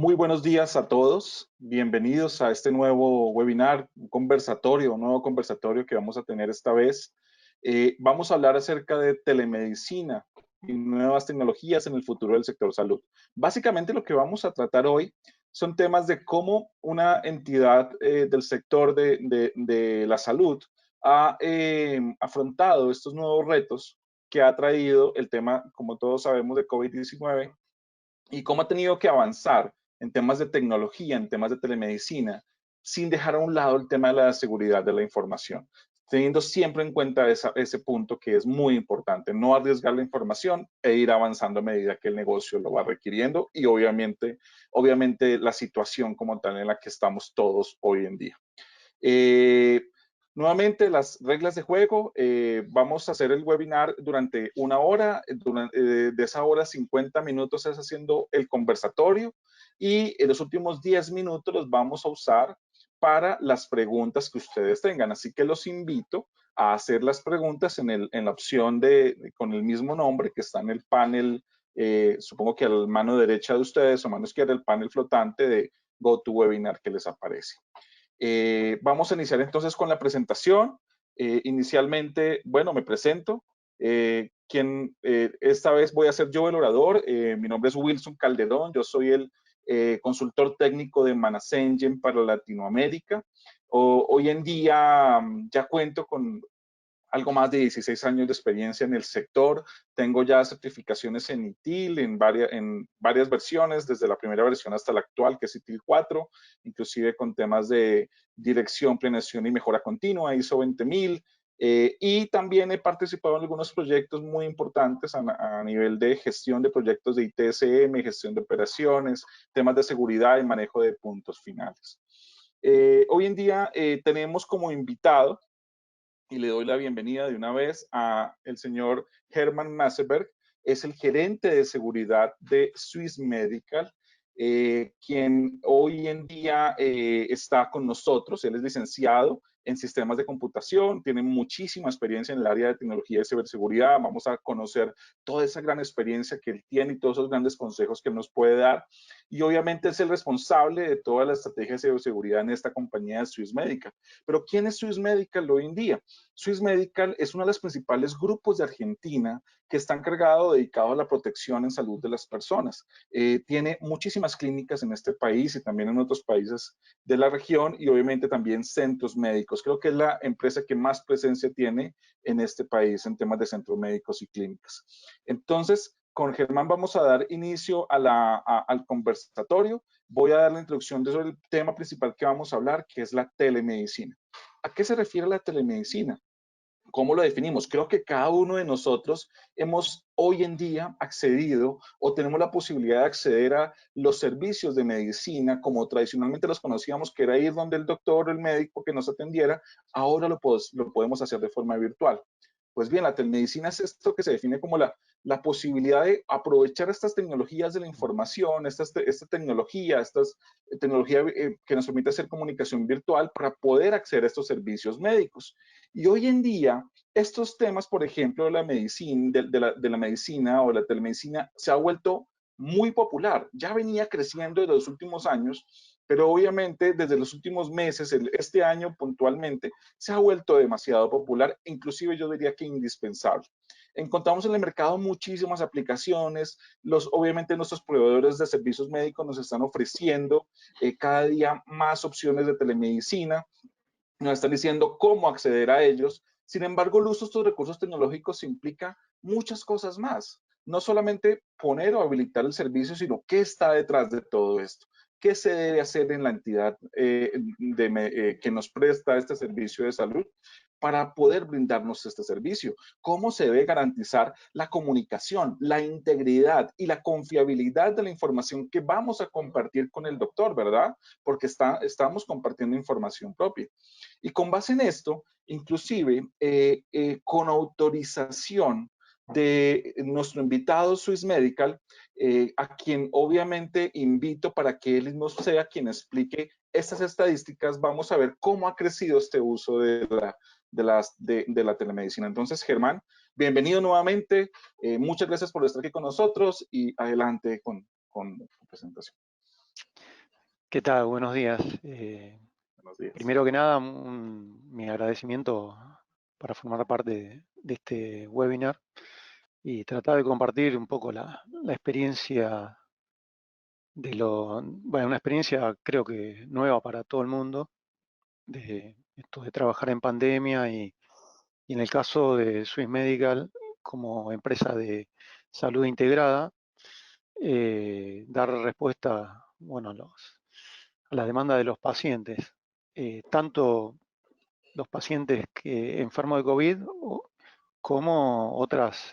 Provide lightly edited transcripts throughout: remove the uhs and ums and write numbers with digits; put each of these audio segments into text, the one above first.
Muy buenos días a todos. Bienvenidos a este nuevo webinar, un nuevo conversatorio que vamos a tener esta vez. Vamos a hablar acerca de telemedicina y nuevas tecnologías en el futuro del sector salud. Básicamente lo que vamos a tratar hoy son temas de cómo una entidad del sector de la salud ha afrontado estos nuevos retos que ha traído el tema, como todos sabemos, de COVID-19 y cómo ha tenido que avanzar en temas de tecnología, en temas de telemedicina, sin dejar a un lado el tema de la seguridad de la información, teniendo siempre en cuenta ese punto que es muy importante, no arriesgar la información e ir avanzando a medida que el negocio lo va requiriendo y obviamente la situación como tal en la que estamos todos hoy en día. Eh, Nuevamente, las reglas de juego, vamos a hacer el webinar durante una hora, de esa hora 50 minutos es haciendo el conversatorio y en los últimos 10 minutos los vamos a usar para las preguntas que ustedes tengan. Así que los invito a hacer las preguntas en la opción con el mismo nombre que está en el panel, supongo que a la mano derecha de ustedes o mano izquierda, el panel flotante de GoToWebinar que les aparece. Vamos a iniciar entonces con la presentación. Inicialmente, bueno, me presento. Esta vez voy a ser yo el orador. Mi nombre es Wilson Calderón. Yo soy el consultor técnico de Manasengem para Latinoamérica. Hoy en día ya cuento con algo más de 16 años de experiencia en el sector. Tengo ya certificaciones en ITIL en varias versiones, desde la primera versión hasta la actual, que es ITIL 4, inclusive con temas de dirección, planeación y mejora continua, ISO 20000. Y también he participado en algunos proyectos muy importantes a nivel de gestión de proyectos de ITSM, gestión de operaciones, temas de seguridad y manejo de puntos finales. Hoy en día tenemos como invitado y le doy la bienvenida de una vez a el señor Hermann Massenberg. Es el gerente de seguridad de Swiss Medical, quien hoy en día está con nosotros. Él es licenciado en sistemas de computación, tiene muchísima experiencia en el área de tecnología y ciberseguridad. Vamos a conocer toda esa gran experiencia que él tiene y todos esos grandes consejos que él nos puede dar. Y obviamente es el responsable de toda la estrategia de ciberseguridad en esta compañía de Swiss Medical. Pero ¿quién es Swiss Medical hoy en día? Swiss Medical es uno de los principales grupos de Argentina que está encargado, dedicado a la protección en salud de las personas. Tiene muchísimas clínicas en este país y también en otros países de la región y obviamente también centros médicos. Creo que es la empresa que más presencia tiene en este país en temas de centros médicos y clínicas. Entonces, con Germán vamos a dar inicio al conversatorio. Voy a dar la introducción sobre el tema principal que vamos a hablar, que es la telemedicina. ¿A qué se refiere la telemedicina? ¿Cómo lo definimos? Creo que cada uno de nosotros hemos hoy en día accedido o tenemos la posibilidad de acceder a los servicios de medicina como tradicionalmente los conocíamos, que era ir donde el doctor o el médico que nos atendiera. Ahora lo podemos hacer de forma virtual. Pues bien, la telemedicina es esto que se define como la posibilidad de aprovechar estas tecnologías de la información, esta tecnología que nos permite hacer comunicación virtual para poder acceder a estos servicios médicos. Y hoy en día, estos temas, por ejemplo, de la medicina, de la medicina o la telemedicina, se ha vuelto muy popular. Ya venía creciendo en los últimos años, pero obviamente desde los últimos meses, este año puntualmente, se ha vuelto demasiado popular, inclusive yo diría que indispensable. Encontramos en el mercado muchísimas aplicaciones, obviamente nuestros proveedores de servicios médicos nos están ofreciendo cada día más opciones de telemedicina, nos están diciendo cómo acceder a ellos. Sin embargo, el uso de estos recursos tecnológicos implica muchas cosas más. No solamente poner o habilitar el servicio, sino qué está detrás de todo esto. ¿Qué se debe hacer en la entidad que nos presta este servicio de salud para poder brindarnos este servicio? ¿Cómo se debe garantizar la comunicación, la integridad y la confiabilidad de la información que vamos a compartir con el doctor, ¿verdad? Porque estamos compartiendo información propia. Y con base en esto, inclusive con autorización de nuestro invitado Swiss Medical, a quien obviamente invito para que él mismo sea quien explique estas estadísticas, vamos a ver cómo ha crecido este uso de la telemedicina. Entonces, Germán, bienvenido nuevamente. Muchas gracias por estar aquí con nosotros y adelante con tu presentación. ¿Qué tal? Buenos días. Buenos días. Primero que nada, mi agradecimiento para formar parte de este webinar y tratar de compartir un poco la experiencia bueno, una experiencia creo que nueva para todo el mundo, de esto de trabajar en pandemia y en el caso de Swiss Medical como empresa de salud integrada, dar respuesta, bueno, a la demanda de los pacientes, tanto los pacientes que enfermos de COVID como otras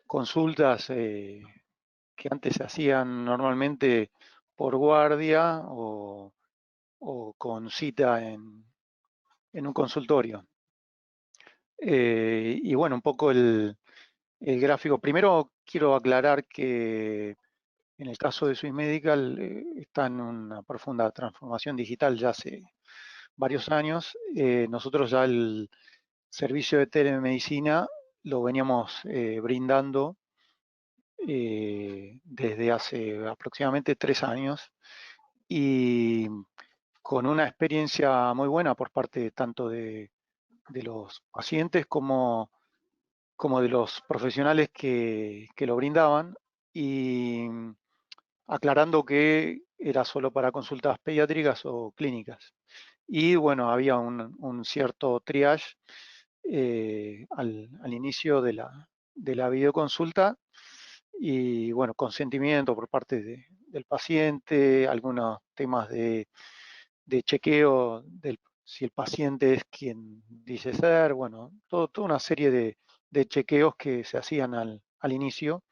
consultas que antes se hacían normalmente por guardia o con cita en un consultorio. Y bueno, un poco el gráfico. Primero quiero aclarar que en el caso de Swiss Medical está en una profunda transformación digital ya hace varios años. Nosotros ya el servicio de telemedicina lo veníamos brindando desde hace aproximadamente 3 años y con una experiencia muy buena por parte tanto de los pacientes como de los profesionales que lo brindaban y aclarando que era solo para consultas pediátricas o clínicas. Y bueno, había un cierto triage al inicio de la videoconsulta y bueno, consentimiento por parte del paciente, algunos temas de chequeo si el paciente es quien dice ser, bueno, toda una serie de chequeos que se hacían al inicio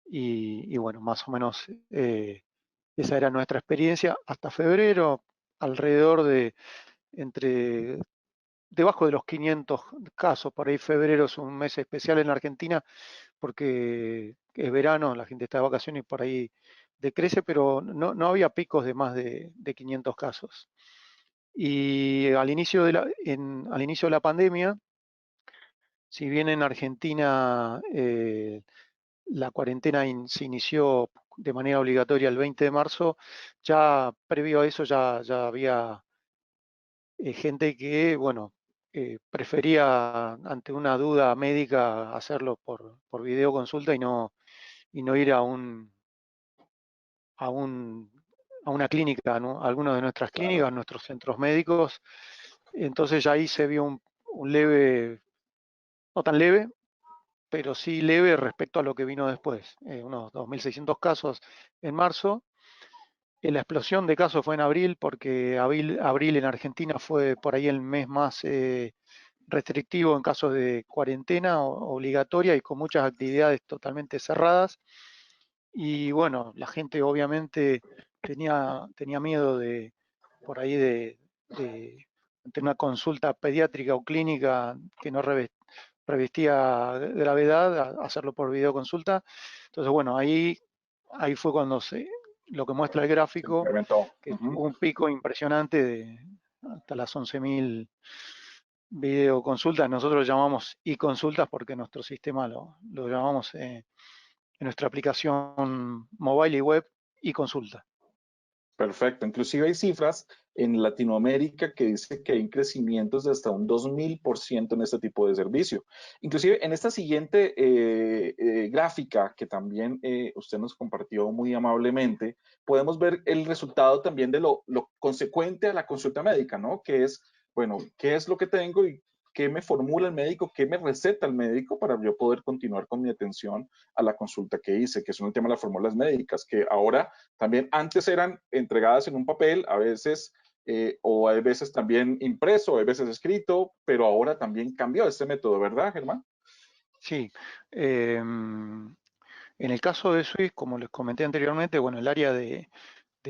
y bueno, más o menos esa era nuestra experiencia hasta febrero, alrededor de entre debajo de los 500 casos. Por ahí febrero es un mes especial en la Argentina porque es verano, la gente está de vacaciones y por ahí decrece, pero no había picos de más de 500 casos. Y al inicio de la pandemia, si bien en Argentina la cuarentena se inició de manera obligatoria el 20 de marzo, ya previo a eso ya había gente que, bueno, prefería ante una duda médica hacerlo por videoconsulta y no ir a, un, a una clínica, ¿no? A alguna de nuestras Claro. clínicas, nuestros centros médicos. Entonces ya ahí se vio un leve, no tan leve, pero sí leve respecto a lo que vino después. Unos 2.600 casos en marzo. La explosión de casos fue en abril, porque abril en Argentina fue por ahí el mes más restrictivo en casos de cuarentena obligatoria y con muchas actividades totalmente cerradas. Y bueno, la gente obviamente tenía miedo por ahí ante una consulta pediátrica o clínica que no revestía gravedad, hacerlo por videoconsulta. Entonces, bueno, ahí fue cuando lo que muestra el Se gráfico, incrementó. que Ujú. hubo un pico impresionante hasta las 11.000 videoconsultas. Nosotros llamamos e-consultas porque nuestro sistema lo llamamos en nuestra aplicación mobile y web e-consulta. Perfecto. Inclusive hay cifras en Latinoamérica que dice que hay crecimientos de hasta un 2000% en este tipo de servicio. Inclusive en esta siguiente gráfica que también usted nos compartió muy amablemente, podemos ver el resultado también de lo consecuente a la consulta médica, ¿no? Que es, bueno, ¿qué es lo que tengo y qué me formula el médico, qué me receta el médico para yo poder continuar con mi atención a la consulta que hice, que son el tema de las fórmulas médicas, que ahora también antes eran entregadas en un papel, a veces, o a veces también impreso, a veces escrito, pero ahora también cambió este método, ¿verdad, Germán? Sí, en el caso de Swiss, como les comenté anteriormente, bueno, el área de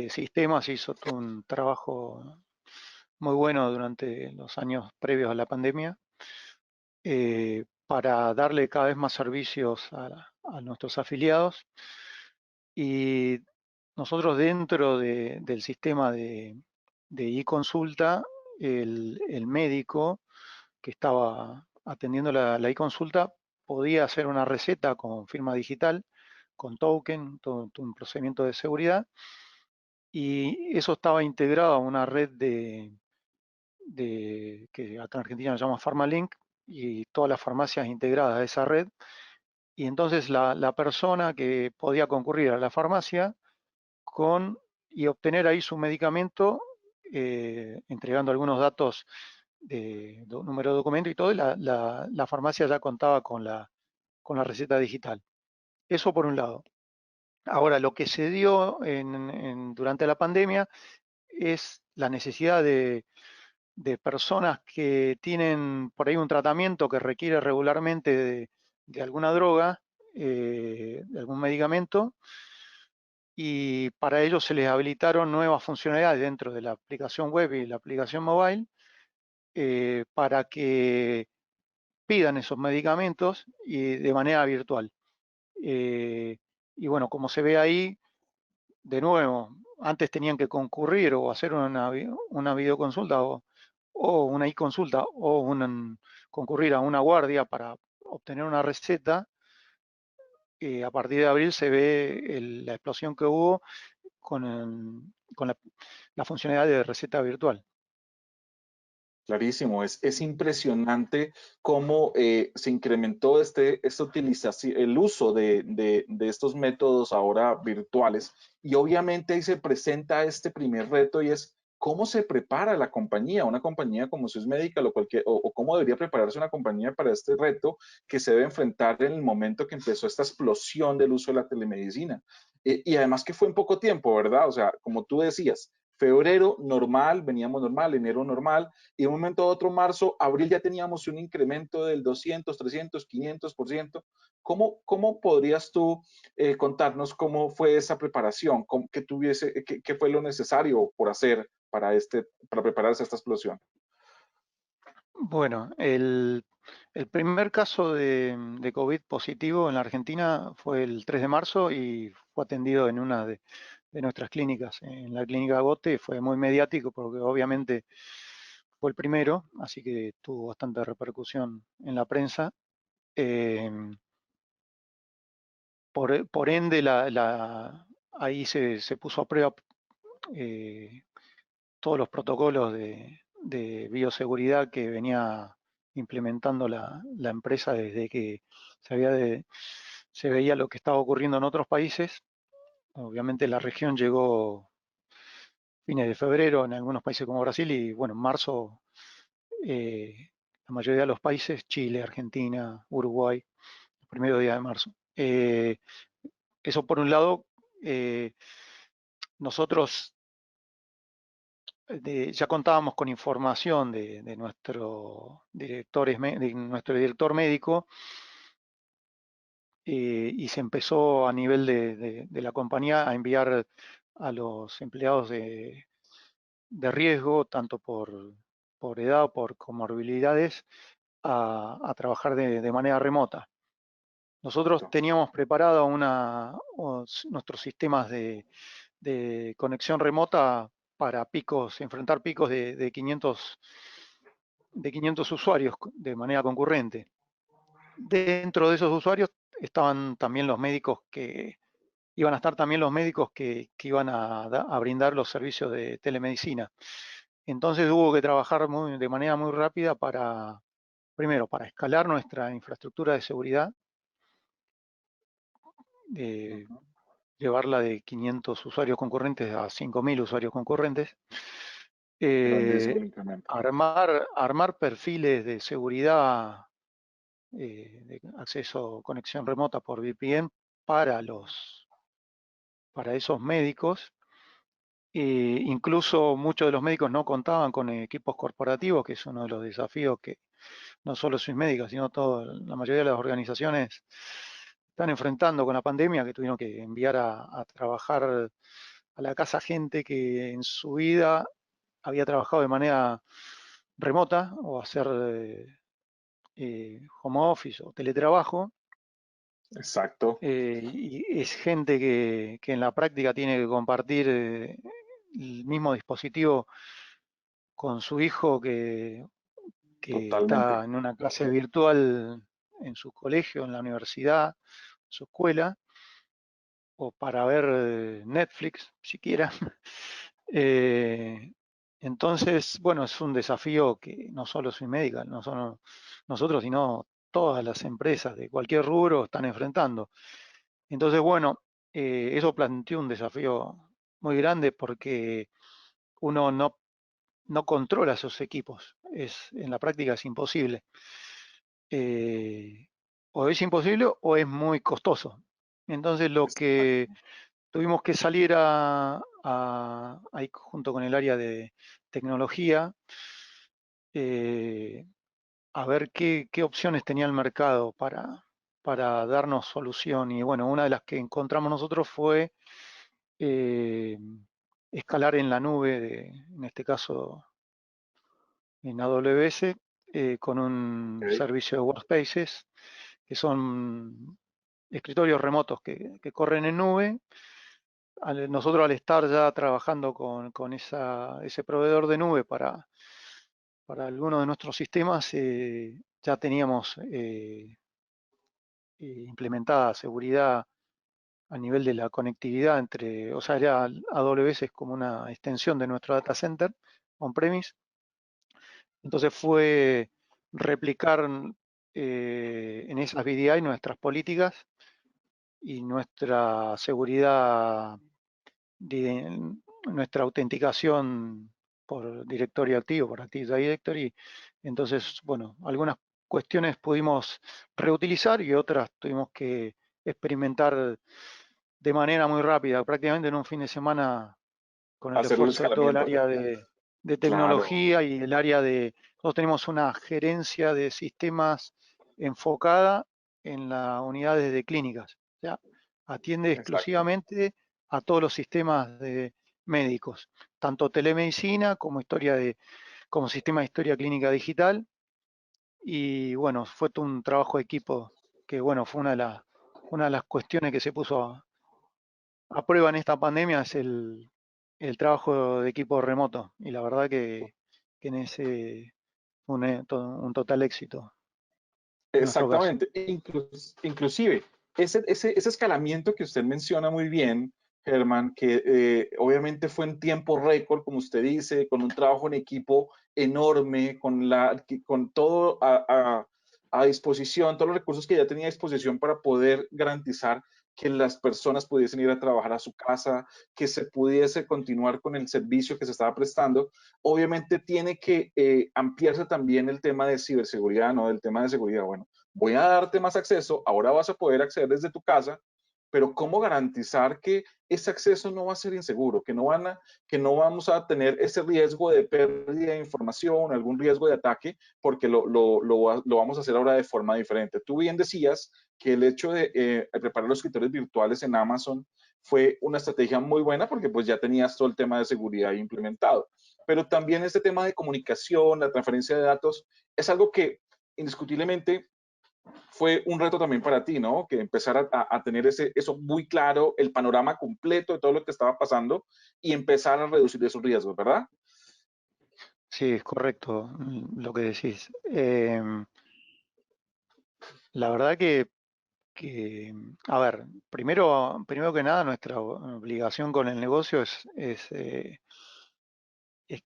sistemas hizo todo un trabajo muy bueno durante los años previos a la pandemia para darle cada vez más servicios a nuestros afiliados. Y nosotros dentro del sistema de e-consulta, el médico que estaba atendiendo la e-consulta podía hacer una receta con firma digital, con token, todo un procedimiento de seguridad, y eso estaba integrado a una red que acá en Argentina se llama PharmaLink, y todas las farmacias integradas a esa red. Y entonces la persona que podía concurrir a la farmacia con, y obtener ahí su medicamento, entregando algunos datos de número de documento y todo, y la farmacia ya contaba con la receta digital. Eso por un lado. Ahora, lo que se dio durante la pandemia es la necesidad de personas que tienen por ahí un tratamiento que requiere regularmente de alguna droga, de algún medicamento, y para ello se les habilitaron nuevas funcionalidades dentro de la aplicación web y la aplicación mobile, para que pidan esos medicamentos y de manera virtual. Eh, y bueno, como se ve ahí, de nuevo, antes tenían que concurrir o hacer una videoconsulta o una e-consulta o concurrir a una guardia para obtener una receta. A partir de abril se ve la explosión que hubo con la funcionalidad de receta virtual. Clarísimo, es impresionante cómo se incrementó esta utilización, el uso de estos métodos ahora virtuales. Y obviamente ahí se presenta este primer reto y es cómo se prepara la compañía, una compañía como Swiss Medical o cómo debería prepararse una compañía para este reto que se debe enfrentar en el momento que empezó esta explosión del uso de la telemedicina. Y además que fue en poco tiempo, ¿verdad? O sea, como tú decías, febrero normal, veníamos normal, enero normal, y de un momento a otro, marzo, abril, ya teníamos un incremento del 200, 300, 500%. ¿Cómo podrías tú contarnos cómo fue esa preparación? ¿Qué fue lo necesario por hacer para prepararse a esta explosión? Bueno, el primer caso de COVID positivo en la Argentina fue el 3 de marzo y fue atendido en una de nuestras clínicas, en la clínica Gote. Fue muy mediático porque obviamente fue el primero, así que tuvo bastante repercusión en la prensa. Eh, por ende, ahí se puso a prueba, eh, todos los protocolos de bioseguridad que venía implementando la empresa desde que se veía lo que estaba ocurriendo en otros países. Obviamente la región llegó fines de febrero en algunos países como Brasil, y bueno, en marzo, la mayoría de los países, Chile, Argentina, Uruguay, el primero día de marzo. Eso por un lado. Nosotros ya contábamos con información de de nuestro director médico, y se empezó a nivel de la compañía a enviar a los empleados de riesgo, tanto por edad o por comorbilidades, a trabajar de manera remota. Nosotros teníamos preparado nuestros sistemas de conexión remota para enfrentar picos de 500 usuarios de manera concurrente. Dentro de esos usuarios estaban también los médicos iban a estar también los médicos que iban a brindar los servicios de telemedicina. Entonces hubo que trabajar de manera muy rápida primero, para escalar nuestra infraestructura de seguridad, de llevarla de 500 usuarios concurrentes a 5.000 usuarios concurrentes. Grandísimo eh, el incremento. armar perfiles de seguridad, de acceso, conexión remota por VPN para esos médicos. Incluso muchos de los médicos no contaban con equipos corporativos, que es uno de los desafíos que no solo Swiss Medical, sino la mayoría de las organizaciones están enfrentando con la pandemia, que tuvieron que enviar a trabajar a la casa gente que en su vida había trabajado de manera remota, o hacer home office o teletrabajo. Exacto, Y es gente que en la práctica tiene que compartir el mismo dispositivo con su hijo, que está totalmente. en una clase virtual en su colegio, en la universidad, su escuela. o para ver Netflix, siquiera. Eh, entonces, bueno, es un desafío que no solo Swissmedical, no solo nosotros, sino todas las empresas de cualquier rubro están enfrentando. Entonces, bueno, eso planteó un desafío muy grande porque uno no controla esos equipos. En la práctica es imposible. Eh, o es imposible o es muy costoso. Entonces lo que Exacto. tuvimos que salir ahí junto con el área de tecnología, eh, a ver qué opciones tenía el mercado para darnos solución. Y bueno, una de las que encontramos nosotros fue eh, escalar en la nube, en este caso en AWS, con un Ok. servicio de workspaces, que son escritorios remotos que corren en nube. Nosotros al estar ya trabajando con ese proveedor de nube para algunos de nuestros sistemas, ya teníamos implementada seguridad a nivel de la conectividad o sea, AWS es como una extensión de nuestro data center on-premise. Entonces fue replicar en esas VDI nuestras políticas y nuestra seguridad, nuestra autenticación por directorio activo, por Active Directory. Entonces, bueno, algunas cuestiones pudimos reutilizar y otras tuvimos que experimentar de manera muy rápida, prácticamente en un fin de semana, con el Hacer el esfuerzo de todo el escalamiento. área de Claro, tecnología y el área nosotros tenemos una gerencia de sistemas enfocada en las unidades de clínicas. O sea, atiende exacto. exclusivamente a todos los sistemas de médicos, tanto telemedicina como sistema de historia clínica digital. Y bueno, fue todo un trabajo de equipo que bueno, fue una de las cuestiones que se puso a prueba en esta pandemia es el trabajo de equipo remoto. Y la verdad que en ese fue un total éxito en nuestro caso. Exactamente. Inclusive, ese escalamiento que usted menciona muy bien, Germán, que obviamente fue en tiempo récord, como usted dice, con un trabajo en equipo enorme, con todo a disposición, todos los recursos que ya tenía a disposición para poder garantizar que las personas pudiesen ir a trabajar a su casa, que se pudiese continuar con el servicio que se estaba prestando. Obviamente tiene que ampliarse también el tema de ciberseguridad, ¿no? Del tema de seguridad. Bueno, voy a darte más acceso, ahora vas a poder acceder desde tu casa, pero ¿cómo garantizar que ese acceso no va a ser inseguro, que no vamos a tener ese riesgo de pérdida de información, algún riesgo de ataque, porque lo vamos a hacer ahora de forma diferente? Tú bien decías que el hecho de preparar los escritorios virtuales en Amazon fue una estrategia muy buena porque pues ya tenías todo el tema de seguridad implementado. Pero también este tema de comunicación, la transferencia de datos, es algo que indiscutiblemente fue un reto también para ti, ¿no? Que empezar a tener eso muy claro, el panorama completo de todo lo que estaba pasando y empezar a reducir esos riesgos, ¿verdad? Sí, es correcto lo que decís. La verdad a ver, primero que nada, nuestra obligación con el negocio es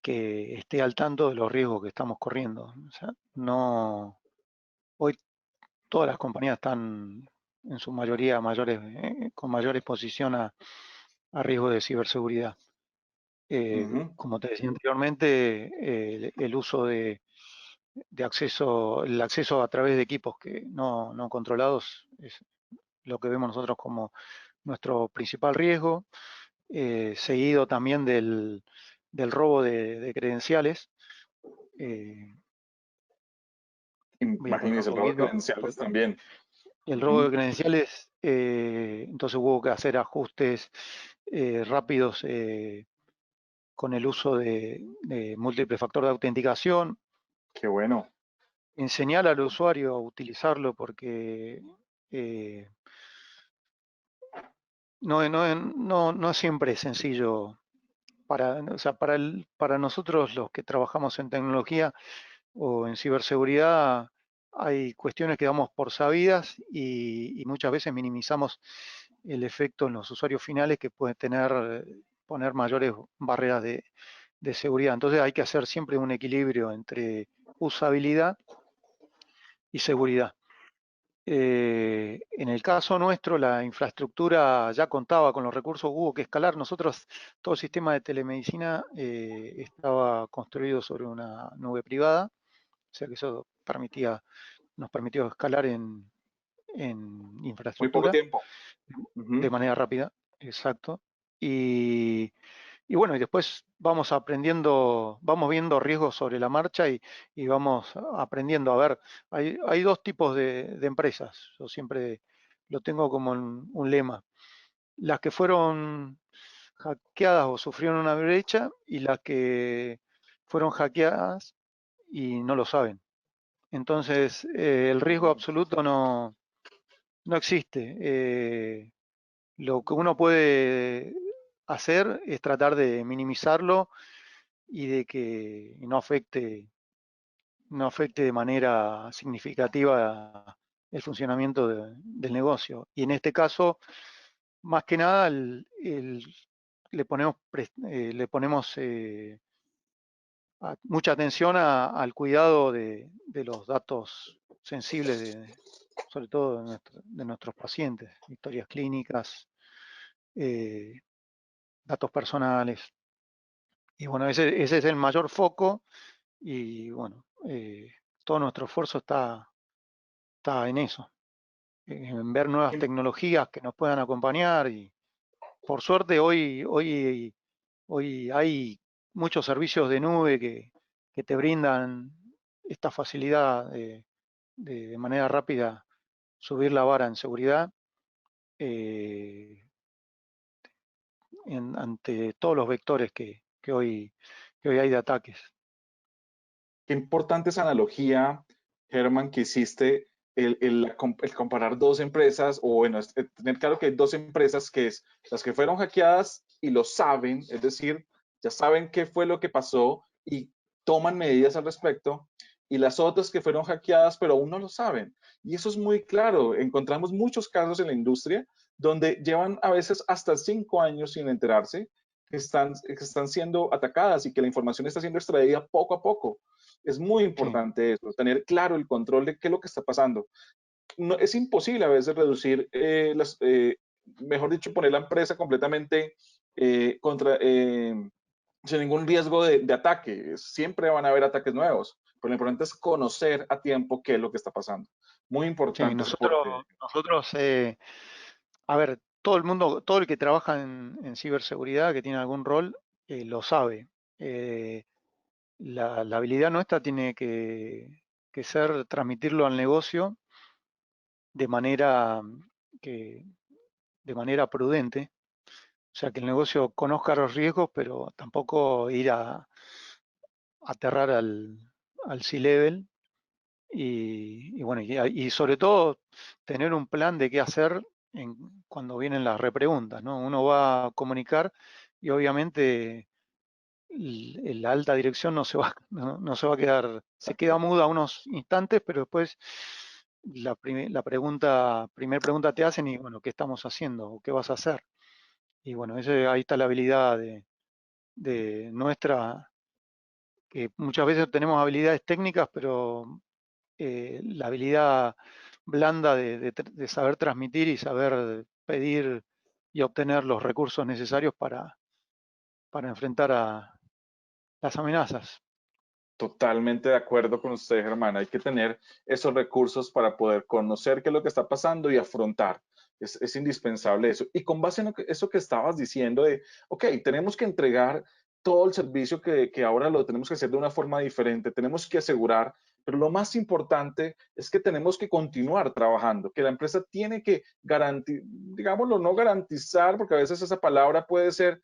que esté al tanto de los riesgos que estamos corriendo. O sea, no, hoy todas las compañías están en su mayoría con mayor exposición a riesgos de ciberseguridad. Ujú. Como te decía anteriormente, el uso el acceso a través de equipos que no controlados es lo que vemos nosotros como nuestro principal riesgo, seguido también del robo de credenciales. Eh, Voy a contar un Imagínense, el robo de poquito, credenciales porque también. el robo de Ujú. credenciales, entonces hubo que hacer ajustes rápidos con el uso de múltiple factor de autenticación, Qué bueno. enseñar al usuario a utilizarlo porque eh, no siempre es sencillo o sea, para nosotros los que trabajamos en tecnología o en ciberseguridad hay cuestiones que damos por sabidas y muchas veces minimizamos el efecto en los usuarios finales que puede poner mayores barreras de seguridad. Entonces hay que hacer siempre un equilibrio entre usabilidad y seguridad. En el caso nuestro, la infraestructura ya contaba con los recursos, hubo que escalar. Nosotros, todo el sistema de telemedicina estaba construido sobre una nube privada, o sea que eso nos permitió escalar en Muy poco infraestructura tiempo. de Ujú. manera rápida, exacto. Y bueno, y después vamos aprendiendo, vamos viendo riesgos sobre la marcha y vamos aprendiendo. A ver, hay dos tipos de empresas. Yo siempre lo tengo como un lema. Las que fueron hackeadas o sufrieron una brecha y las que fueron hackeadas y no lo saben. Entonces, el riesgo absoluto no existe. Lo que uno puede hacer es tratar de minimizarlo y de que no afecte de manera significativa el funcionamiento del negocio. Y en este caso, más que nada, le ponemos mucha atención al cuidado de los datos sensibles, sobre todo de nuestros pacientes, historias clínicas, eh, datos personales. Y bueno, ese es el mayor foco y bueno, todo nuestro esfuerzo está en eso, en ver nuevas tecnologías que nos puedan acompañar y por suerte hoy hay muchos servicios de nube que te brindan esta facilidad de manera rápida subir la vara en seguridad ante todos los vectores que hoy hay de ataques. Qué importante esa analogía, Germán, que hiciste, el comparar dos empresas, o bueno, tener claro que hay dos empresas que es las que fueron hackeadas y lo saben, es decir, ya saben qué fue lo que pasó y toman medidas al respecto, y las otras que fueron hackeadas pero aún no lo saben. Y eso es muy claro. Encontramos muchos casos en la industria donde llevan a veces hasta 5 años sin enterarse que están siendo atacadas y que la información está siendo extraída poco a poco. Es muy Sí, importante eso, tener claro el control de qué es lo que está pasando. No, es imposible a veces reducir, mejor dicho, poner la empresa completamente sin ningún riesgo de ataque. Siempre van a haber ataques nuevos, pero lo importante es conocer a tiempo qué es lo que está pasando. Muy sí, importante ese aporte. nosotros, a ver, todo el mundo, todo el que trabaja en ciberseguridad, que tiene algún rol, lo sabe. Eh, la habilidad nuestra tiene que ser transmitirlo al negocio de manera, que, de manera prudente, o sea, que el negocio conozca los riesgos, pero tampoco ir a aterrar al C-level y bueno, y sobre todo tener un plan de qué hacer cuando vienen las repreguntas, ¿no? Uno va a comunicar y obviamente la alta dirección no se va a quedar, se queda muda unos instantes, pero después la primera pregunta te hacen y bueno, ¿qué estamos haciendo? ¿O qué vas a hacer? Y bueno, ahí está la habilidad de nuestra, que muchas veces tenemos habilidades técnicas, pero la habilidad blanda de saber transmitir y saber pedir y obtener los recursos necesarios para enfrentar a las amenazas. Totalmente de acuerdo con usted, Germán. Hay que tener esos recursos para poder conocer qué es lo que está pasando y afrontar. Es indispensable eso. Y con base en eso que estabas diciendo de, ok, tenemos que entregar todo el servicio que ahora lo tenemos que hacer de una forma diferente, tenemos que asegurar, pero lo más importante es que tenemos que continuar trabajando, que la empresa tiene que garantizar, digámoslo, no garantizar, porque a veces esa palabra puede ser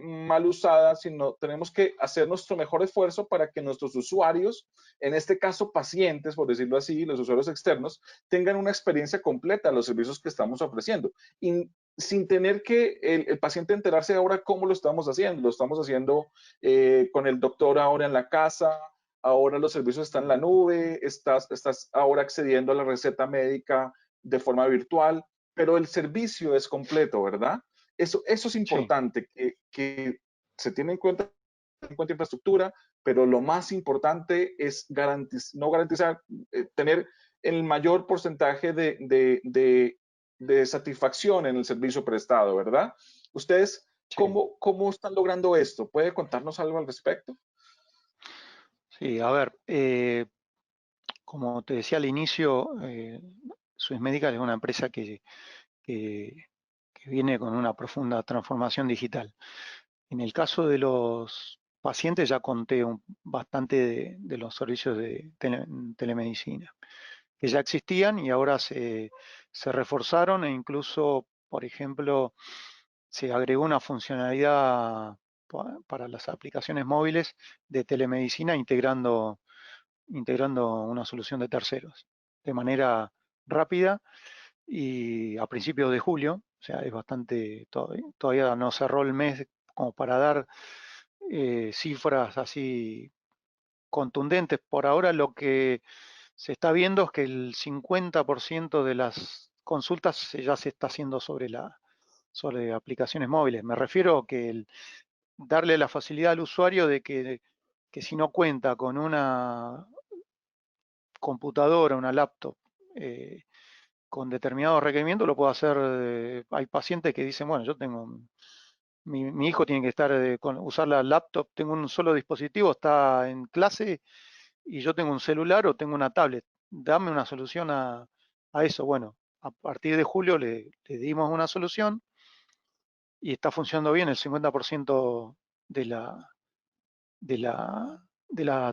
mal usada, sino tenemos que hacer nuestro mejor esfuerzo para que nuestros usuarios, en este caso pacientes, por decirlo así, los usuarios externos, tengan una experiencia completa de los servicios que estamos ofreciendo. Y sin tener que el paciente enterarse ahora cómo lo estamos haciendo. Lo estamos haciendo con el doctor ahora en la casa, ahora los servicios están en la nube, estás ahora accediendo a la receta médica de forma virtual, pero el servicio es completo, ¿verdad? Eso es Sí, importante, que se tiene en cuenta infraestructura, pero lo más importante es no garantizar, tener el mayor porcentaje de satisfacción en el servicio prestado, ¿verdad? ¿Ustedes sí. cómo están logrando esto? ¿Puede contarnos algo al respecto? Sí, a ver, como te decía al inicio, Swiss Medical es una empresa que, que viene con una profunda transformación digital. En el caso de los pacientes ya conté bastante de los servicios de telemedicina, que ya existían y ahora se reforzaron e incluso, por ejemplo, se agregó una funcionalidad para las aplicaciones móviles de telemedicina integrando una solución de terceros de manera rápida y a principios de julio, o sea, es bastante, todavía no cerró el mes como para dar cifras así contundentes. Por ahora lo que se está viendo es que el 50% de las consultas ya se está haciendo sobre aplicaciones móviles. Me refiero a que darle la facilidad al usuario de que si no cuenta con una computadora, una laptop, eh, con determinados requerimientos, lo puede hacer. Hay pacientes que dicen, bueno, yo tengo, mi hijo tiene que estar usar la laptop, tengo un solo dispositivo, está en clase y yo tengo un celular o tengo una tablet. Dame una solución a eso. Bueno, a partir de julio le dimos una solución y está funcionando bien. El 50% de la, de la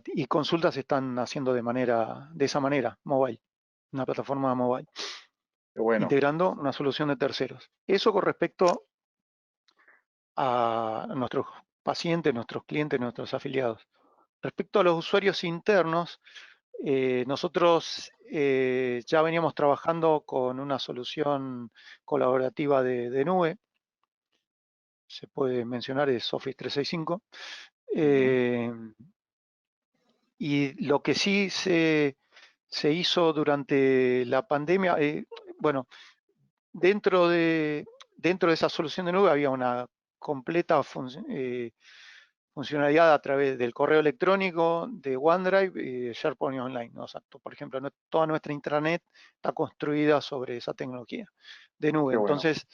y consultas se están haciendo de esa manera, mobile, una plataforma mobile, Qué bueno, integrando una solución de terceros. Eso con respecto a nuestros pacientes, nuestros clientes, nuestros afiliados. Respecto a los usuarios internos, nosotros ya veníamos trabajando con una solución colaborativa de nube, se puede mencionar, es Office 365. ujú, eh, y lo que sí se hizo durante la pandemia, bueno, dentro de, dentro de esa solución de nube había una completa funcionalidad a través del correo electrónico, de OneDrive y de SharePoint Online, ¿no? O sea, por ejemplo, toda nuestra intranet está construida sobre esa tecnología de nube. qué bueno. Entonces,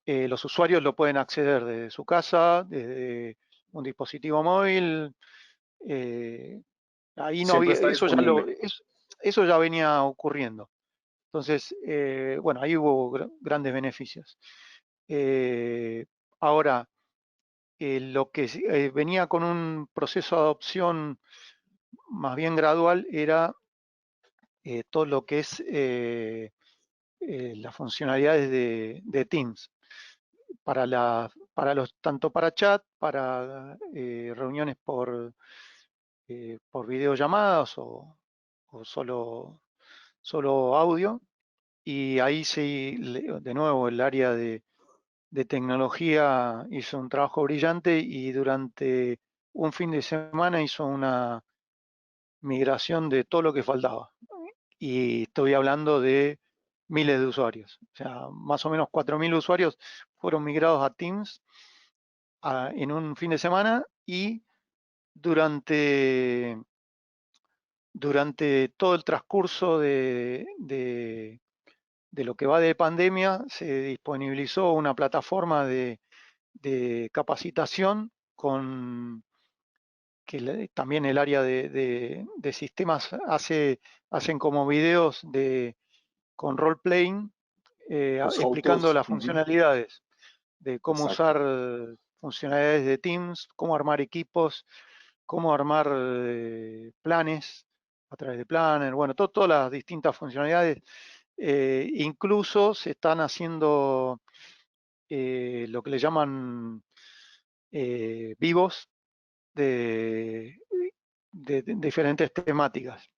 los usuarios lo pueden acceder desde su casa, desde un dispositivo móvil. eh, Ahí no Siempre había, está disponible. eso ya venía ocurriendo. Entonces, bueno, ahí hubo grandes beneficios. Eh, Ahora, lo que venía con un proceso de adopción más bien gradual era todo lo que es las funcionalidades de Teams tanto para chat, para reuniones por videollamadas o solo audio. Y ahí sí, de nuevo, el área de tecnología hizo un trabajo brillante y durante un fin de semana hizo una migración de todo lo que faltaba. Y estoy hablando de miles de usuarios. O sea, más o menos 4.000 usuarios fueron migrados a Teams en un fin de semana y durante, durante todo el transcurso de lo que va de pandemia se disponibilizó una plataforma de capacitación también el área de sistemas hacen como videos con role-playing, Los how explicando tos. las funcionalidades de cómo Exacto. usar funcionalidades de Teams, cómo armar equipos, cómo armar planes a través de Planner, bueno, todas las distintas funcionalidades. Incluso se están haciendo lo que le llaman vivos de, de diferentes temáticas.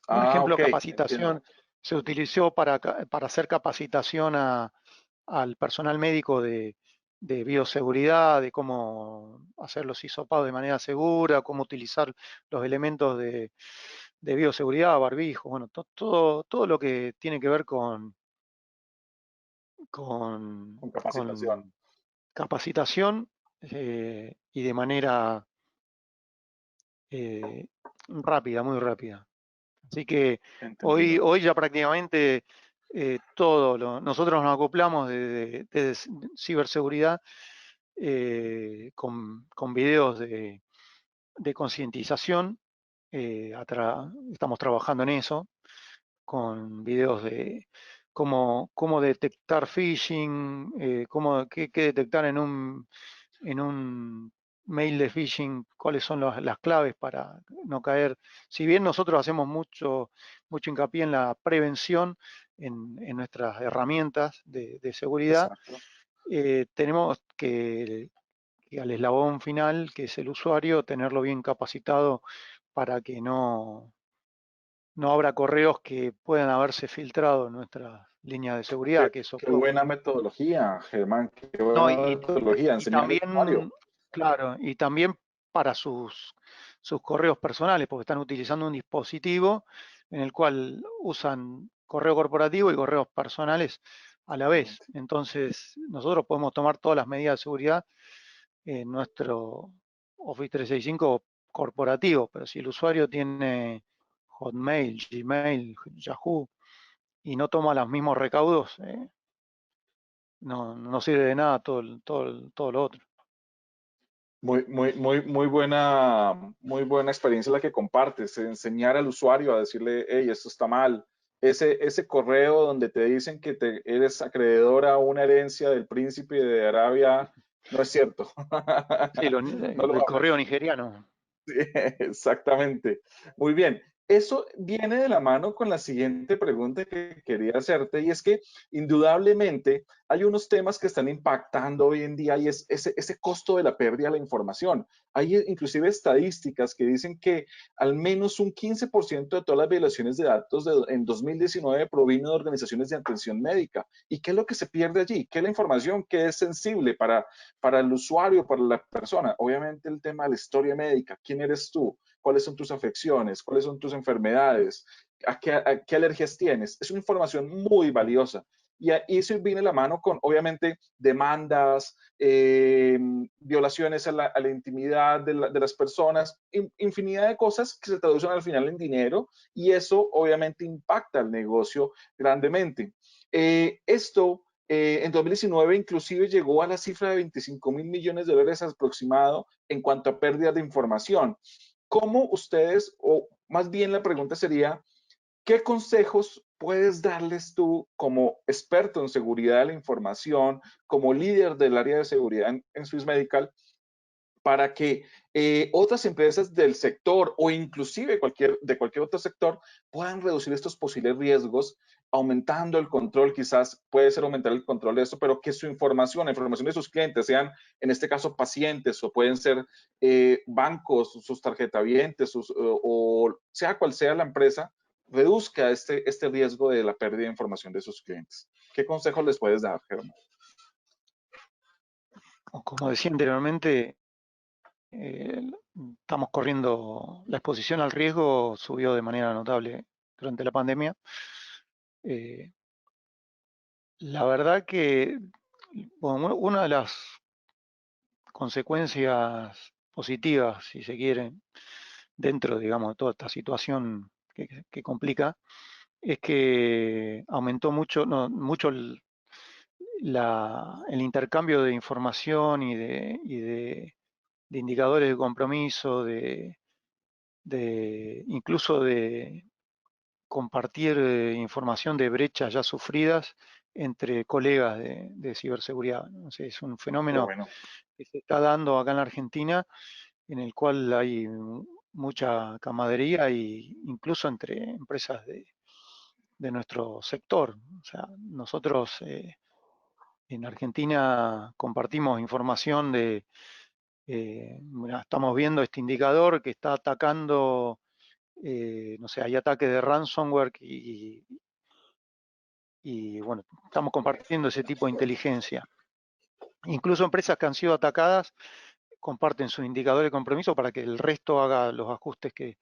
Por Ah, ejemplo, ok, entiendo. capacitación, se utilizó para hacer capacitación al personal médico de bioseguridad, de cómo hacer los hisopados de manera segura, cómo utilizar los elementos de bioseguridad, barbijo, bueno, todo lo que tiene que ver con, con capacitación. con capacitación y de manera rápida, muy rápida. Así que Entendido. hoy ya prácticamente nosotros nos acoplamos de ciberseguridad con videos de concientización. Estamos trabajando en eso, con videos de cómo detectar phishing, qué detectar en un mail de phishing, cuáles son las claves para no caer. Si bien nosotros hacemos mucho hincapié en la prevención, en nuestras herramientas de seguridad, Exacto. tenemos que al eslabón final, que es el usuario, tenerlo bien capacitado para que no habrá correos que puedan haberse filtrado en nuestra línea de seguridad, que eso Qué ocurre. buena metodología, Germán, qué No, buena metodología, y enseñar al usuario. también, claro, y también para sus correos personales, porque están utilizando un dispositivo en el cual usan correo corporativo y correos personales a la vez. Exactamente. Entonces, nosotros podemos tomar todas las medidas de seguridad en nuestro Office 365 corporativo, pero si el usuario tiene Hotmail, Gmail, Yahoo y no toma los mismos recaudos, no sirve de nada todo lo otro. Muy buena experiencia la que compartes, enseñar al usuario a decirle, hey, esto está mal. Ese correo donde te dicen que eres acreedor a una herencia del príncipe de Arabia, no es cierto. Sí, No lo del correo hagas. nigeriano. Sí, exactamente. Muy bien. Eso viene de la mano con la siguiente pregunta que quería hacerte y es que indudablemente hay unos temas que están impactando hoy en día y es ese costo de la pérdida de la información. Hay inclusive estadísticas que dicen que al menos un 15% de todas las violaciones de datos en 2019 provino de organizaciones de atención médica. ¿Y qué es lo que se pierde allí? ¿Qué es la información que es sensible para el usuario, para la persona? Obviamente el tema de la historia médica, quién eres tú, cuáles son tus afecciones, cuáles son tus enfermedades, a qué alergias tienes. Es una información muy valiosa. Y eso viene a la mano con, obviamente, demandas, violaciones a la intimidad de las personas, infinidad de cosas que se traducen al final en dinero y eso obviamente impacta al negocio grandemente. Esto en 2019 inclusive llegó a la cifra de 25.000 millones de dólares aproximado en cuanto a pérdidas de información. ¿Cómo ustedes, o más bien la pregunta sería, qué consejos puedes darles tú como experto en seguridad de la información, como líder del área de seguridad en Swiss Medical, para que otras empresas del sector o inclusive de cualquier otro sector puedan reducir estos posibles riesgos, aumentando el control, quizás puede ser aumentar el control de esto, pero que su información, la información de sus clientes, sean en este caso pacientes o pueden ser bancos, sus tarjetavientes, o sea cual sea la empresa, reduzca este riesgo de la pérdida de información de sus clientes. ¿Qué consejos les puedes dar, Germán? Como decía anteriormente, eh, estamos corriendo, la exposición al riesgo subió de manera notable durante la pandemia. Eh, la verdad que bueno, una de las consecuencias positivas, si se quiere, dentro, digamos, de toda esta situación que complica, es que aumentó mucho, no, mucho el intercambio de información de indicadores de compromiso, incluso de compartir información de brechas ya sufridas entre colegas de ciberseguridad, ¿no? O sea, es un Qué fenómeno bueno. que se está dando acá en la Argentina, en el cual hay mucha camaradería e incluso entre empresas de nuestro sector. O sea, nosotros en Argentina compartimos información mira, estamos viendo este indicador que está atacando, no sé, hay ataques de ransomware y bueno, estamos compartiendo ese tipo de inteligencia. Incluso empresas que han sido atacadas comparten sus indicadores de compromiso para que el resto haga los ajustes que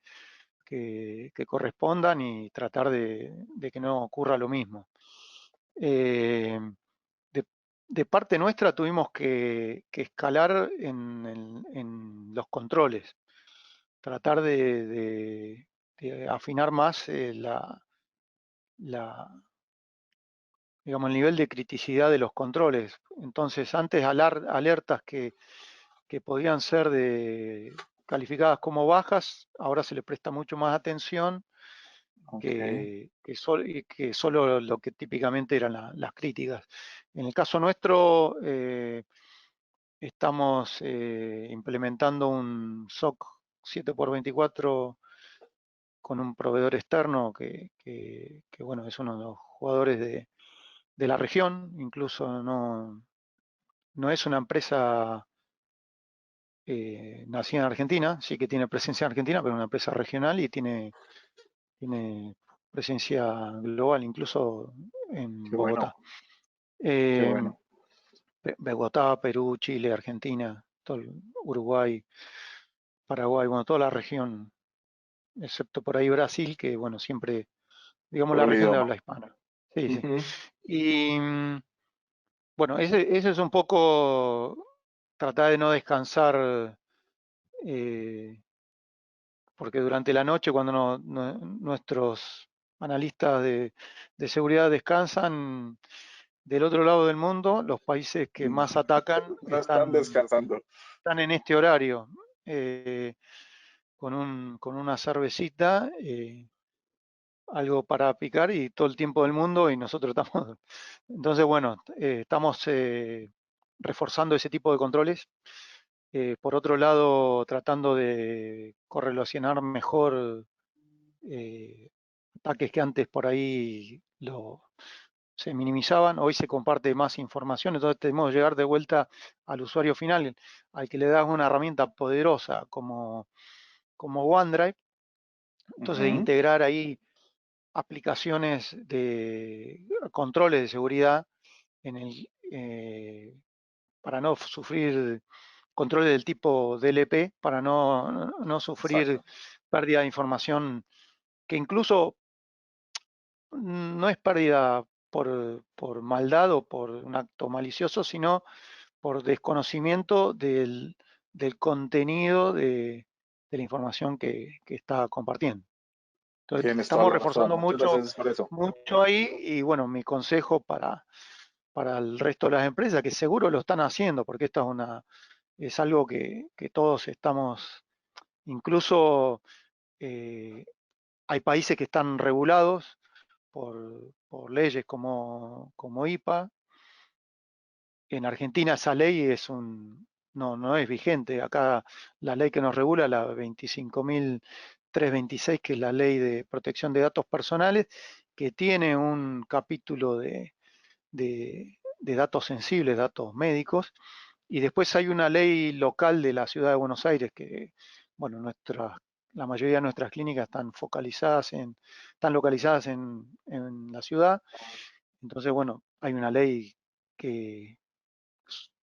correspondan y tratar de que no ocurra lo mismo. Eh, de parte nuestra tuvimos que escalar en los controles, tratar de afinar más la, digamos, el nivel de criticidad de los controles. Entonces, antes alertas que podían ser calificadas como bajas, ahora se le presta mucho más atención Ok, que solo lo que típicamente eran las críticas. En el caso nuestro, estamos implementando un SOC 7x24 con un proveedor externo bueno, es uno de los jugadores de la región, incluso no es una empresa nacida en Argentina, sí que tiene presencia en Argentina, pero es una empresa regional y tiene presencia global, incluso en qué bueno, Bogotá. qué Eh, bueno. Bogotá, Perú, Chile, Argentina, Uruguay, Paraguay, bueno, toda la región, excepto por ahí Brasil, que bueno, siempre, digamos, Por la el región de idioma. habla hispana. Sí, sí. Ujú. Y bueno, ese es un poco tratar de no descansar, eh, porque durante la noche, cuando nuestros analistas de seguridad descansan, del otro lado del mundo, los países que No, más atacan no están descansando. están en este horario, con una cervecita, algo para picar y todo el tiempo del mundo y nosotros estamos. Entonces, bueno, estamos reforzando ese tipo de controles. Por otro lado, tratando de correlacionar mejor ataques que antes por ahí se minimizaban, hoy se comparte más información, entonces tenemos que llegar de vuelta al usuario final, al que le das una herramienta poderosa como OneDrive, entonces Ujú. integrar ahí aplicaciones de controles de seguridad en para no sufrir controles del tipo DLP, para no sufrir Exacto. pérdida de información que incluso no es pérdida por maldad o por un acto malicioso, sino por desconocimiento del contenido de la información que está compartiendo. Entonces, Tienes toda estamos la razón. reforzando Muchas mucho, gracias por eso. mucho ahí y bueno, mi consejo para el resto de las empresas, que seguro lo están haciendo, porque esto es algo que todos estamos, incluso hay países que están regulados por leyes como IPA. En Argentina esa ley no es vigente. Acá la ley que nos regula, la 25.326, que es la ley de protección de datos personales, que tiene un capítulo de datos sensibles, datos médicos, y después hay una ley local de la ciudad de Buenos Aires que, bueno, la mayoría de nuestras clínicas están localizadas en la ciudad. Entonces, bueno, hay una ley que,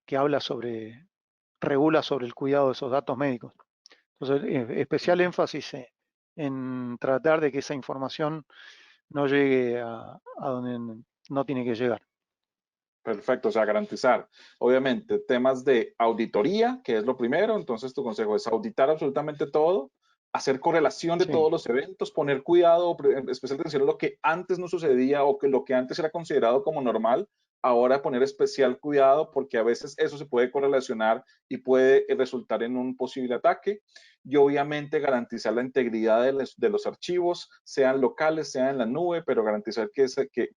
que regula sobre el cuidado de esos datos médicos. Entonces, especial énfasis en tratar de que esa información no llegue a donde no tiene que llegar. Perfecto, o sea, garantizar, obviamente, temas de auditoría, que es lo primero, entonces tu consejo es auditar absolutamente todo, hacer correlación de Sí, todos los eventos, poner cuidado, especial atención a lo que antes no sucedía o que lo que antes era considerado como normal, ahora poner especial cuidado porque a veces eso se puede correlacionar y puede resultar en un posible ataque. Y obviamente garantizar la integridad de los archivos, sean locales, sean en la nube, pero garantizar que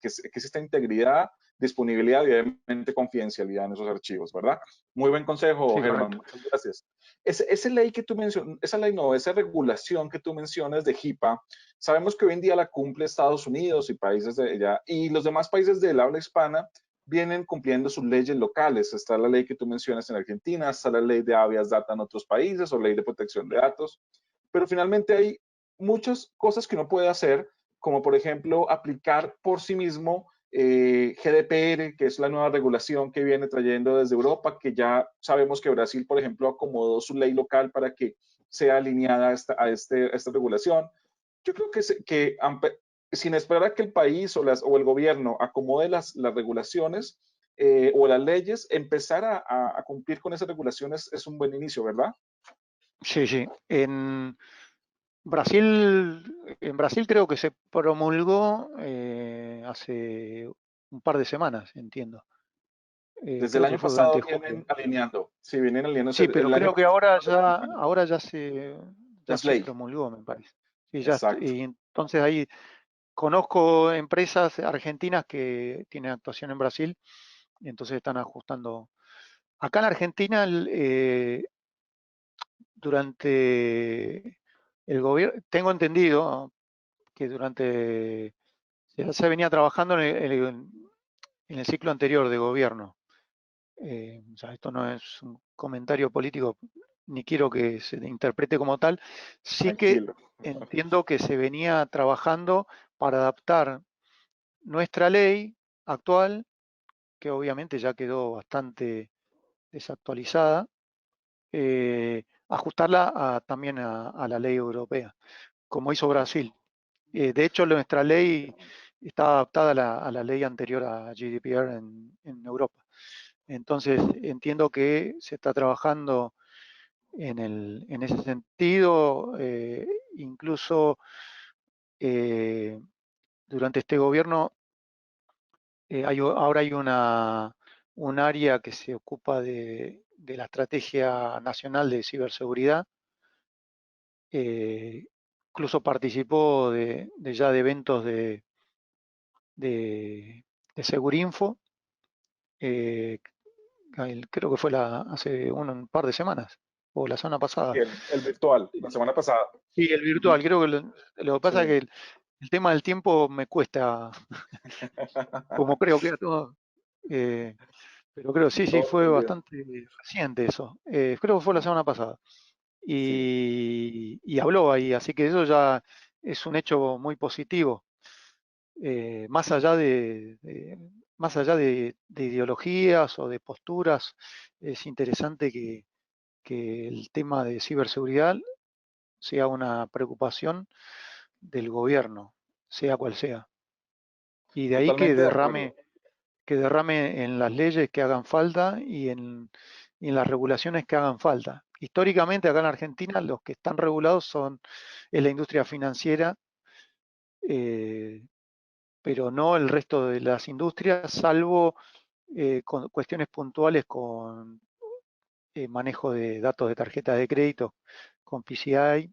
exista integridad, disponibilidad y obviamente confidencialidad en esos archivos, ¿verdad? Muy buen consejo, sí, Germán, correcto. muchas gracias. Esa ley que tú mencionas, esa ley no, esa regulación que tú mencionas de HIPAA, sabemos que hoy en día la cumple Estados Unidos y países de allá, y los demás países del habla hispana vienen cumpliendo sus leyes locales. Está la ley que tú mencionas en Argentina, está la ley de habeas data en otros países o ley de protección de datos, pero finalmente hay muchas cosas que uno puede hacer, como por ejemplo aplicar por sí mismo GDPR, que es la nueva regulación que viene trayendo desde Europa, que ya sabemos que Brasil, por ejemplo, acomodó su ley local para que sea alineada a esta regulación. Yo creo que sin esperar a que el país o el gobierno acomode las regulaciones, o las leyes, empezar a cumplir con esas regulaciones es un buen inicio, ¿verdad? Sí, sí. Brasil, en Brasil creo que se promulgó hace un par de semanas, entiendo. Desde el Creo que año fue pasado durante vienen julio. alineando, sí, vienen alineándose Sí, pero el año creo que pasado. ahora Ya ya es se ley, promulgó, me parece. Sí, exacto. y entonces ahí conozco empresas argentinas que tienen actuación en Brasil y entonces están ajustando. Acá en Argentina, durante el gobierno, tengo entendido que ya se venía trabajando en el ciclo anterior de gobierno. O sea, esto no es un comentario político, ni quiero que se interprete como tal. Sí que Tranquilo. entiendo que se venía trabajando para adaptar nuestra ley actual, que obviamente ya quedó bastante desactualizada, ajustarla también a la ley europea, como hizo Brasil. De hecho, nuestra ley está adaptada a la ley anterior a GDPR en Europa. Entonces, entiendo que se está trabajando en ese sentido, incluso eh, durante este gobierno ahora hay un área que se ocupa de la Estrategia Nacional de Ciberseguridad. eh, Incluso participó ya de eventos de, de Segurinfo, eh, creo que fue hace un par de semanas, o la semana Sí, pasada. el virtual, la semana pasada. Sí, el virtual, Ujú. creo que lo que pasa es Sí. que el tema del tiempo me cuesta, como creo que a todos, eh, pero creo sí, sí, Todo se fue me olvida. bastante reciente eso. Creo que fue la semana pasada. Sí, Y habló ahí, así que eso ya es un hecho muy positivo. Más allá más allá de ideologías o de posturas, es interesante que el tema de ciberseguridad sea una preocupación del gobierno, sea cual sea. Y de ahí totalmente de acuerdo. que derrame en las leyes que hagan falta y en las regulaciones que hagan falta. Históricamente acá en Argentina los que están regulados es la industria financiera, eh, pero no el resto de las industrias, salvo con cuestiones puntuales con manejo de datos de tarjeta de crédito, con PCI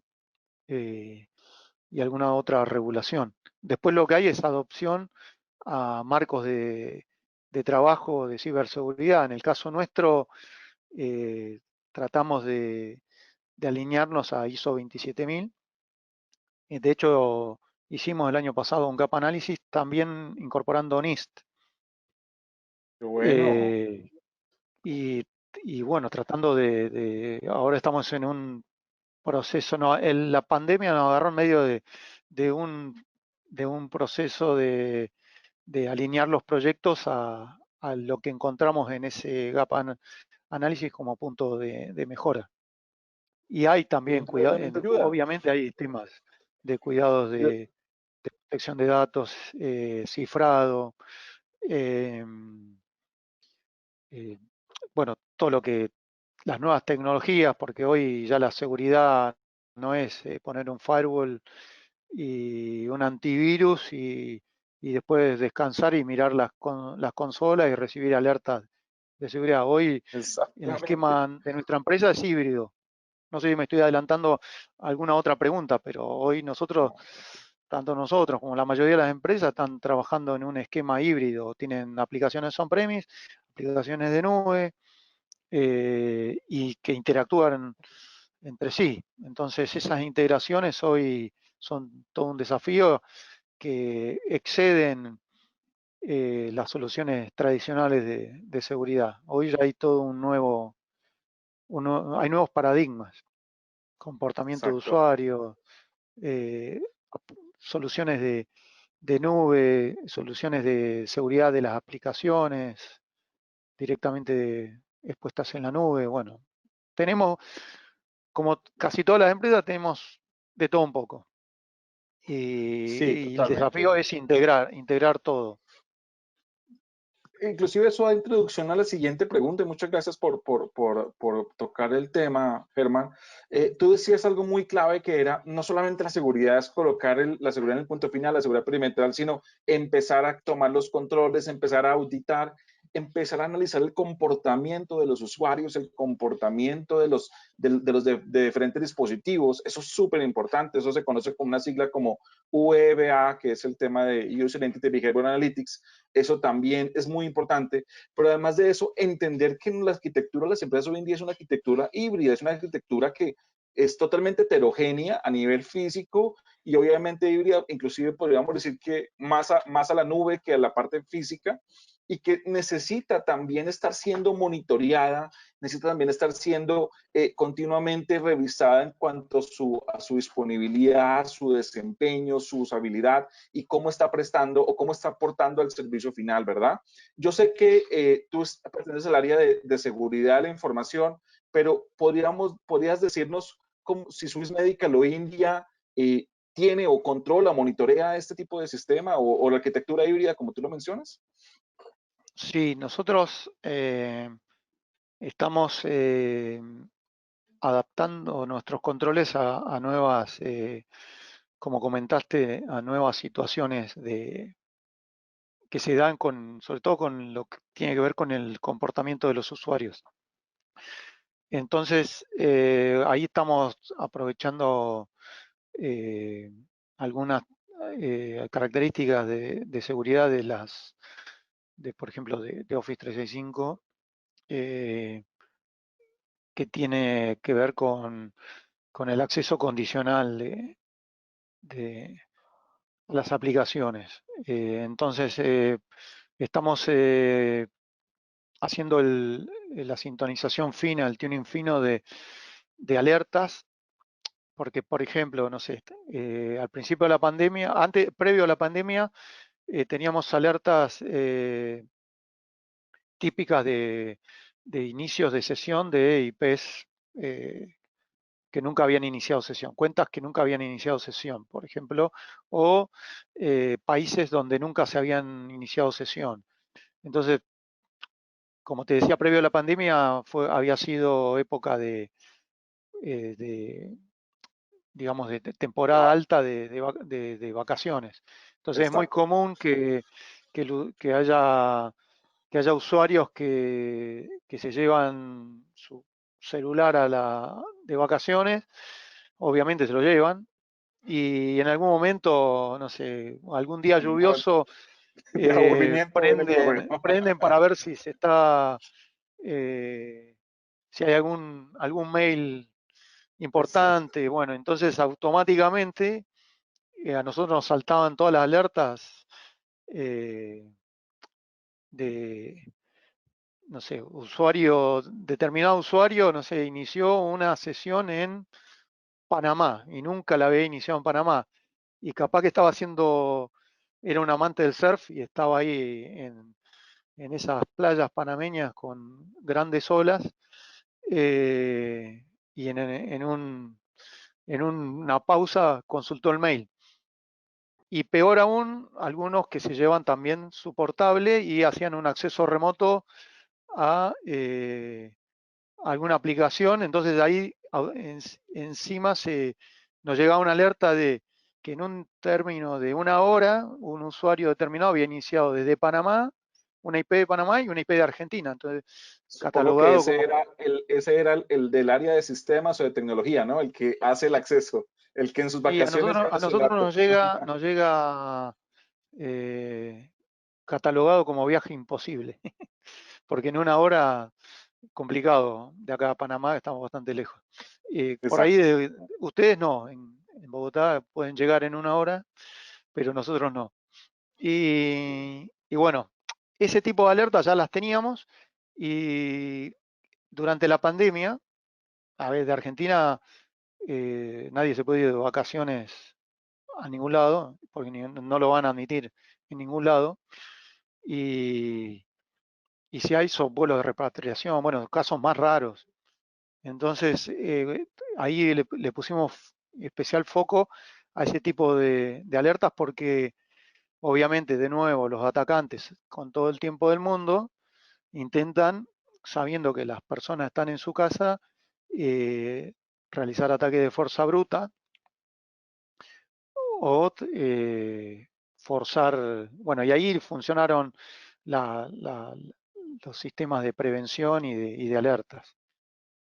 y alguna otra regulación. Después lo que hay es adopción a marcos de trabajo de ciberseguridad. En el caso nuestro, eh, tratamos de alinearnos a ISO 27000. De hecho, hicimos el año pasado un gap análisis también incorporando NIST. Qué bueno. Eh, y, y bueno, tratando ahora estamos en un proceso, no, la pandemia nos agarró en medio de un, de un proceso de alinear los proyectos a lo que encontramos en ese gap análisis como punto de mejora. Y hay también cuidado, Increíblemente ayuda. obviamente hay temas de cuidados Yo- de protección de datos, cifrado, eh, eh, bueno, todo lo que las nuevas tecnologías, porque hoy ya la seguridad no es poner un firewall y un antivirus y después descansar y mirar las consolas y recibir alertas de seguridad. Hoy el Exactamente. esquema de nuestra empresa es híbrido. No sé si me estoy adelantando a alguna otra pregunta, pero hoy nosotros, No, tranquilo. tanto nosotros como la mayoría de las empresas, están trabajando en un esquema híbrido. Tienen aplicaciones on-premise, aplicaciones de nube, y que interactúan entre sí. Entonces esas integraciones hoy son todo un desafío que exceden las soluciones tradicionales de seguridad. Hoy ya hay todo hay nuevos paradigmas, comportamiento de Exacto. usuario, eh, soluciones de nube, soluciones de seguridad de las aplicaciones directamente expuestas en la nube. Bueno, tenemos, como casi todas las empresas, tenemos de todo un poco. Sí, Y el totalmente. desafío es integrar todo. inclusive eso da introducción a la siguiente pregunta y muchas gracias por tocar el tema, Germán. Tú decías algo muy clave que era no solamente la seguridad es colocar la seguridad en el punto final, la seguridad perimetral, sino empezar a tomar los controles, empezar a auditar, empezar a analizar el comportamiento de los usuarios, el comportamiento de diferentes dispositivos. Eso es súper importante, eso se conoce con una sigla como UEBA, que es el tema de User Entity Behavior Analytics. Eso también es muy importante, pero además de eso, entender que la arquitectura de las empresas hoy en día es una arquitectura híbrida, es una arquitectura que es totalmente heterogénea a nivel físico y obviamente híbrida, inclusive podríamos decir que más a la nube que a la parte física, y que necesita también estar siendo monitoreada, necesita también estar siendo continuamente revisada en cuanto a su disponibilidad, su desempeño, su usabilidad y cómo está prestando o cómo está aportando al servicio final, ¿verdad? Yo sé que tú perteneces al área de seguridad de la información, pero podrías decirnos cómo, si Swiss Medical hoy en día tiene o controla, monitorea este tipo de sistema o la arquitectura híbrida, como tú lo mencionas. Sí, nosotros estamos adaptando nuestros controles a nuevas, como comentaste, a nuevas situaciones que se dan sobre todo con lo que tiene que ver con el comportamiento de los usuarios. Entonces, ahí estamos aprovechando eh, algunas características de seguridad por ejemplo, de Office 365, eh, que tiene que ver con el acceso condicional de las aplicaciones. Entonces, estamos haciendo la sintonización fina, el tuning fino de alertas, porque, por ejemplo, no sé, al principio de la pandemia, previo a la pandemia, teníamos alertas típicas de inicios de sesión de IPs que nunca habían iniciado sesión, cuentas que nunca habían iniciado sesión, por ejemplo, o países donde nunca se habían iniciado sesión. Entonces, como te decía, previo a la pandemia había sido época de, digamos, de temporada alta de vacaciones. Entonces es muy Exacto. común que haya usuarios que se llevan su celular de vacaciones, obviamente se lo llevan, y en algún momento, no sé, algún día lluvioso, De aburrimiento ven el correo. prenden para ver si se está, eh, si hay algún mail Exacto. importante. Bueno, entonces automáticamente a nosotros nos saltaban todas las alertas eh, de, no sé, determinado usuario, no sé, inició una sesión en Panamá y nunca la había iniciado en Panamá. Y capaz que era un amante del surf y estaba ahí en esas playas panameñas con grandes olas, y en una pausa consultó el mail. Y peor aún, algunos que se llevan también su portable y hacían un acceso remoto a alguna aplicación. Entonces ahí encima nos llegaba una alerta de que en un término de una hora un usuario determinado había iniciado desde Panamá, una IP de Panamá y una IP de Argentina. Entonces, Supongo que catalogado como... ese era el del área de sistemas o de tecnología, ¿no? El que hace el acceso, el que en sus Y vacaciones a lleva su nosotros laptop. nos llega eh, catalogado como viaje imposible, porque en una hora complicado de acá a Panamá, estamos bastante lejos. Por ahí Exacto. ustedes no, en Bogotá pueden llegar en una hora, pero nosotros no. Y bueno, ese tipo de alertas ya las teníamos y durante la pandemia, a ver, de Argentina nadie se puede ir de vacaciones a ningún lado, porque no lo van a admitir en ningún lado. Y, y si hay son vuelos de repatriación, bueno, casos más raros. Entonces, ahí le pusimos especial foco a ese tipo de alertas porque obviamente, de nuevo, los atacantes, con todo el tiempo del mundo, intentan, sabiendo que las personas están en su casa, eh, realizar ataques de fuerza bruta o forzar, bueno, y ahí funcionaron la- la- los sistemas de prevención y de alertas.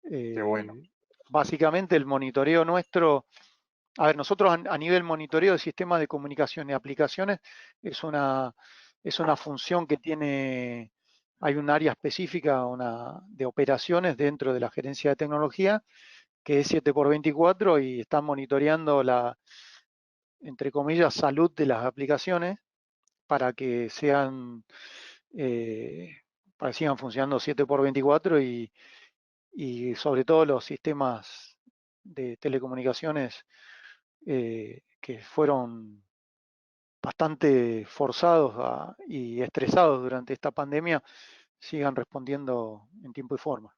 Qué bueno. Básicamente el monitoreo nuestro, a ver, nosotros a nivel monitoreo de sistemas de comunicación y aplicaciones es es una función que tiene, hay un área específica de operaciones dentro de la gerencia de tecnología que es 7 por 24 y están monitoreando la, entre comillas, salud de las aplicaciones para que sean, eh, para que sigan funcionando 7 por 24 y sobre todo los sistemas de telecomunicaciones que fueron bastante forzados y estresados durante esta pandemia sigan respondiendo en tiempo y forma.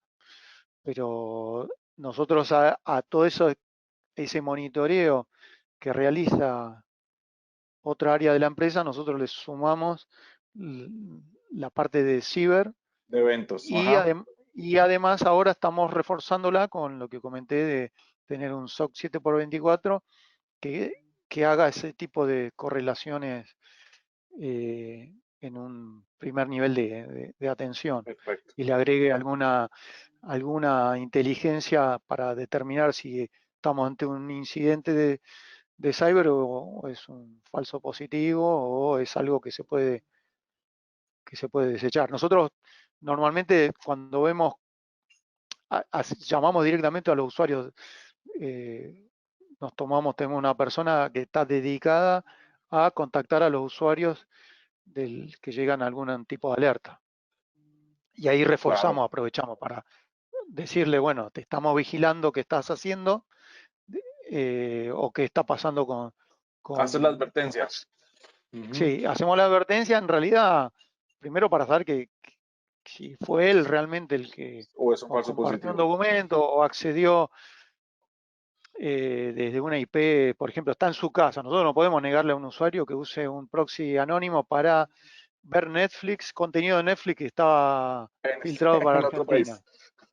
Pero nosotros a todo eso, ese monitoreo que realiza otra área de la empresa, nosotros le sumamos la parte de ciber De eventos, y, ajá, y además ahora estamos reforzándola con lo que comenté de tener un SOC 7 por 24 que, que haga ese tipo de correlaciones en un primer nivel de atención perfecto. y le agregue alguna inteligencia para determinar si estamos ante un incidente de cyber o es un falso positivo o es algo que se puede desechar. Nosotros normalmente cuando vemos, llamamos directamente a los usuarios, eh, tenemos una persona que está dedicada a contactar a los usuarios que llegan a algún tipo de alerta. Y ahí Claro. reforzamos, aprovechamos para decirle, bueno, te estamos vigilando qué estás haciendo o qué está pasando Haces la con advertencia. Ujú. sí, hacemos la advertencia en realidad, primero para saber que si fue él realmente el que O es un o falso compartió un positivo. documento o accedió desde una IP, por ejemplo, está en su casa. Nosotros no podemos negarle a un usuario que use un proxy anónimo para ver Netflix, contenido de Netflix que estaba En, filtrado para en otro Argentina.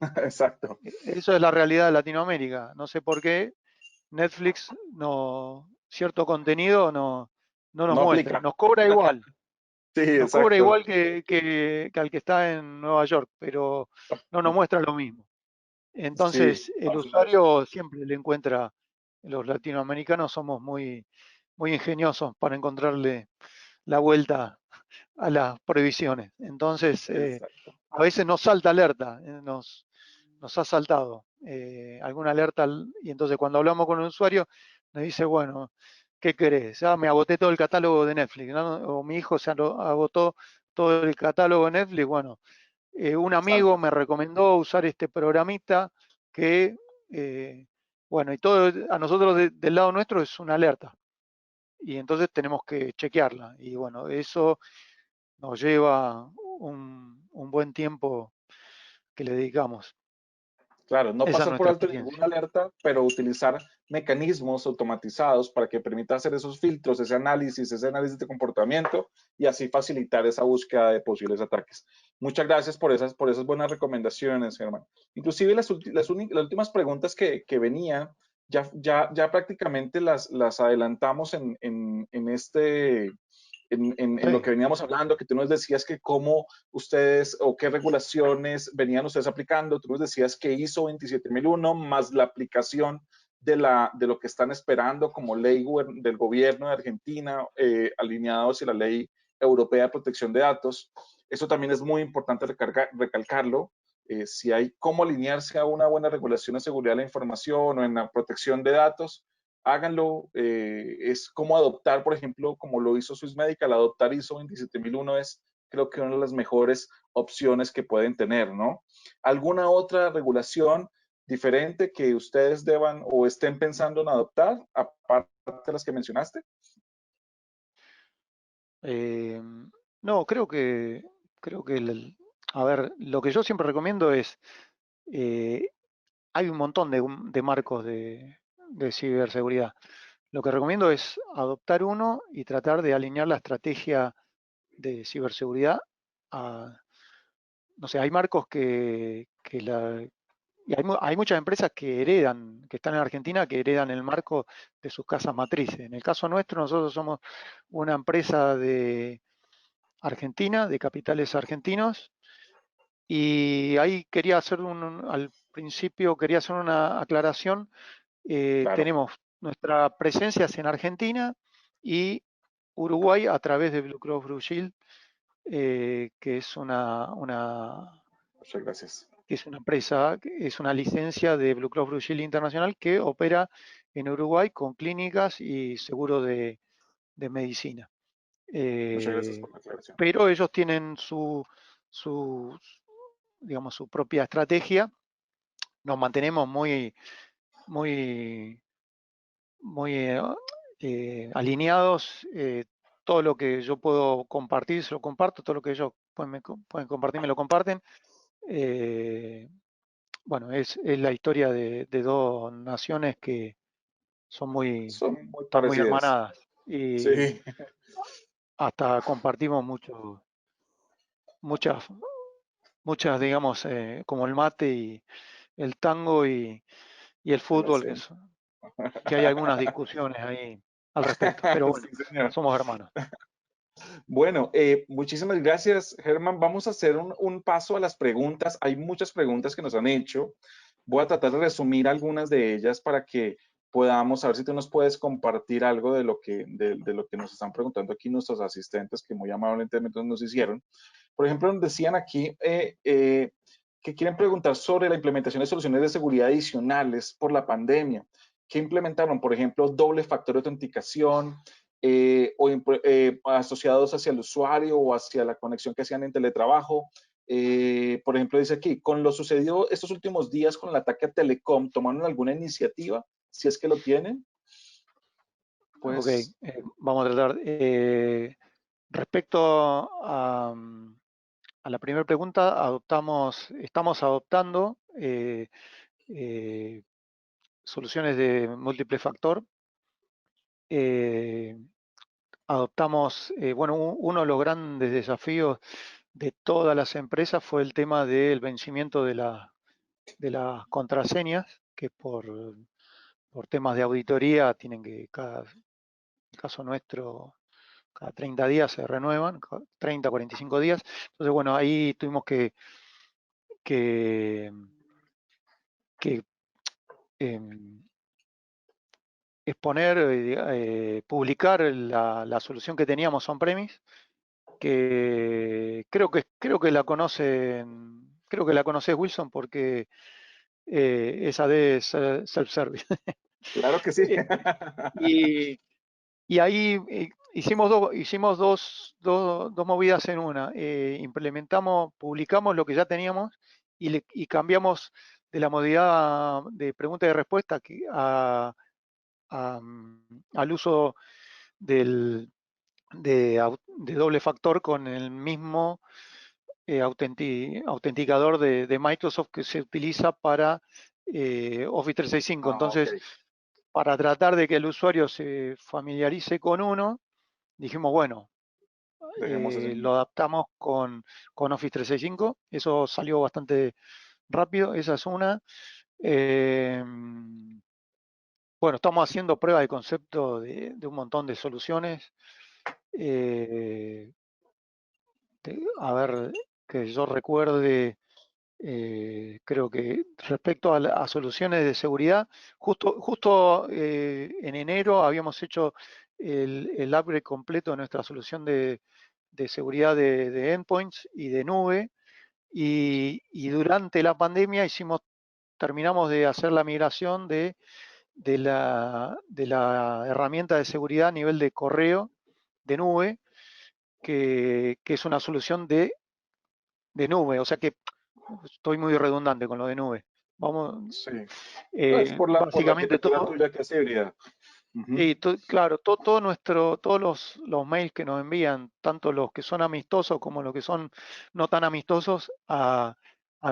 país. Exacto. Eso es la realidad de Latinoamérica. No sé por qué Netflix cierto contenido no nos No muestra. aplica. Nos cobra igual. Sí, Nos cobra exacto. igual que al que está en Nueva York, pero no nos muestra lo mismo. Sí, Entonces, el así es. usuario siempre le encuentra, los latinoamericanos somos muy ingeniosos para encontrarle la vuelta a las prohibiciones. Entonces, Exacto. a veces nos salta alerta, nos ha saltado alguna alerta y entonces cuando hablamos con el usuario nos dice, bueno, ¿qué querés? Ah, me agoté todo el catálogo de Netflix, ¿no? O mi hijo se agotó todo el catálogo de Netflix. Bueno, un amigo Salta. me recomendó usar este programita que, eh, bueno, y todo a nosotros del lado nuestro es una alerta y entonces tenemos que chequearla y bueno, eso nos lleva un buen tiempo que le dedicamos. Claro, no Esa es pasar por nuestra alto ninguna experiencia. alerta, pero utilizar mecanismos automatizados para que permita hacer esos filtros, ese análisis de comportamiento y así facilitar esa búsqueda de posibles ataques. Muchas gracias por esas buenas recomendaciones, Germán. Inclusive las últimas preguntas que venían, ya prácticamente las adelantamos en este, en lo Sí. que veníamos hablando, que tú nos decías que cómo ustedes o qué regulaciones venían ustedes aplicando, tú nos decías que ISO 27001 más la aplicación de lo que están esperando como ley del gobierno de Argentina, alineado hacia la ley europea de protección de datos. Eso también es muy importante recalcarlo. Si hay cómo alinearse a una buena regulación de seguridad de la información o en la protección de datos, háganlo. Es como adoptar, por ejemplo, como lo hizo Swiss Medical, adoptar ISO 27001 es creo que una de las mejores opciones que pueden tener, ¿no? ¿Alguna otra regulación diferente que ustedes deban o estén pensando en adoptar, aparte de las que mencionaste? Eh, no, creo que a ver, lo que yo siempre recomiendo es, eh, hay un montón de marcos de ciberseguridad. lo que recomiendo es adoptar uno y tratar de alinear la estrategia de ciberseguridad a, no sé, hay marcos y hay muchas empresas que heredan, que están en Argentina, que heredan el marco de sus casas matrices. En el caso nuestro, nosotros somos una empresa de Argentina, de capitales argentinos, y ahí quería hacer al principio quería hacer una aclaración. Claro, Tenemos nuestra presencia es en Argentina y Uruguay a través de Blue Cross Blue Shield, que es muchas gracias. que es una empresa, que es una licencia de Blue Cross Blue Shield Internacional que opera en Uruguay con clínicas y seguro de medicina. Muchas gracias Eh, por la aclaración. pero ellos tienen su, digamos, su propia estrategia. Nos mantenemos muy, muy alineados. Todo lo que yo puedo compartir, se lo comparto. Todo lo que ellos pueden compartir, me lo comparten. Eh, bueno, es la historia de dos naciones que son muy, Son muy están muy parecidas. hermanadas y Sí, hasta compartimos muchas, muchas, digamos, como el mate y el tango y el me la fútbol, sé. que hay algunas discusiones ahí al respecto, pero bueno, Sí, señor. somos hermanos. Bueno, muchísimas gracias, Germán. Vamos a hacer un paso a las preguntas. Hay muchas preguntas que nos han hecho. Voy a tratar de resumir algunas de ellas para que podamos, a ver si tú nos puedes compartir algo de lo que nos están preguntando aquí nuestros asistentes que muy amablemente nos hicieron. Por ejemplo, nos decían aquí que quieren preguntar sobre la implementación de soluciones de seguridad adicionales por la pandemia. ¿Qué implementaron? Por ejemplo, doble factor de autenticación, asociados hacia el usuario o hacia la conexión que hacían en teletrabajo. Por ejemplo, dice aquí, con lo sucedido estos últimos días con el ataque a Telecom, ¿tomaron alguna iniciativa? Si es que lo tienen, Ok, pues vamos a tratar. Respecto a la primera pregunta, estamos adoptando eh, soluciones de múltiple factor. Eh, adoptamos, bueno, uno de los grandes desafíos de todas las empresas fue el tema del vencimiento de las contraseñas, que por temas de auditoría tienen que, en el caso nuestro, cada 30 días se renuevan, 30, 45 días. Entonces, bueno, ahí tuvimos que, que em, exponer, publicar la solución que teníamos on-premise, que creo que la creo que la conoces, Wilson, porque esa de self-service. claro que sí. Eh, y, y ahí hicimos dos movidas en una. Publicamos lo que ya teníamos y cambiamos de la modalidad de pregunta y respuesta al uso del, de doble factor con el mismo autenticador de Microsoft que se utiliza para Office 365. Ah, ok, Entonces, para tratar de que el usuario se familiarice con uno, dijimos, bueno, dejemos ese lo mismo. adaptamos con Office 365. Eso salió bastante rápido, esa es una. Eh, bueno, estamos haciendo pruebas de concepto de un montón de soluciones. Eh, a ver, que yo recuerde, creo que respecto a soluciones de seguridad, justo en enero habíamos hecho el upgrade completo de nuestra solución de seguridad de endpoints y de nube, y durante la pandemia terminamos de hacer la migración de la herramienta de seguridad a nivel de correo de nube, que es una solución de nube, o sea que estoy muy redundante con lo de nube. Vamos, Sí. No, es por la básicamente arquitectura todo, tuya que hace hibridad. Ujú. sí, claro, todos los mails que nos envían, tanto los que son amistosos como los que son no tan amistosos a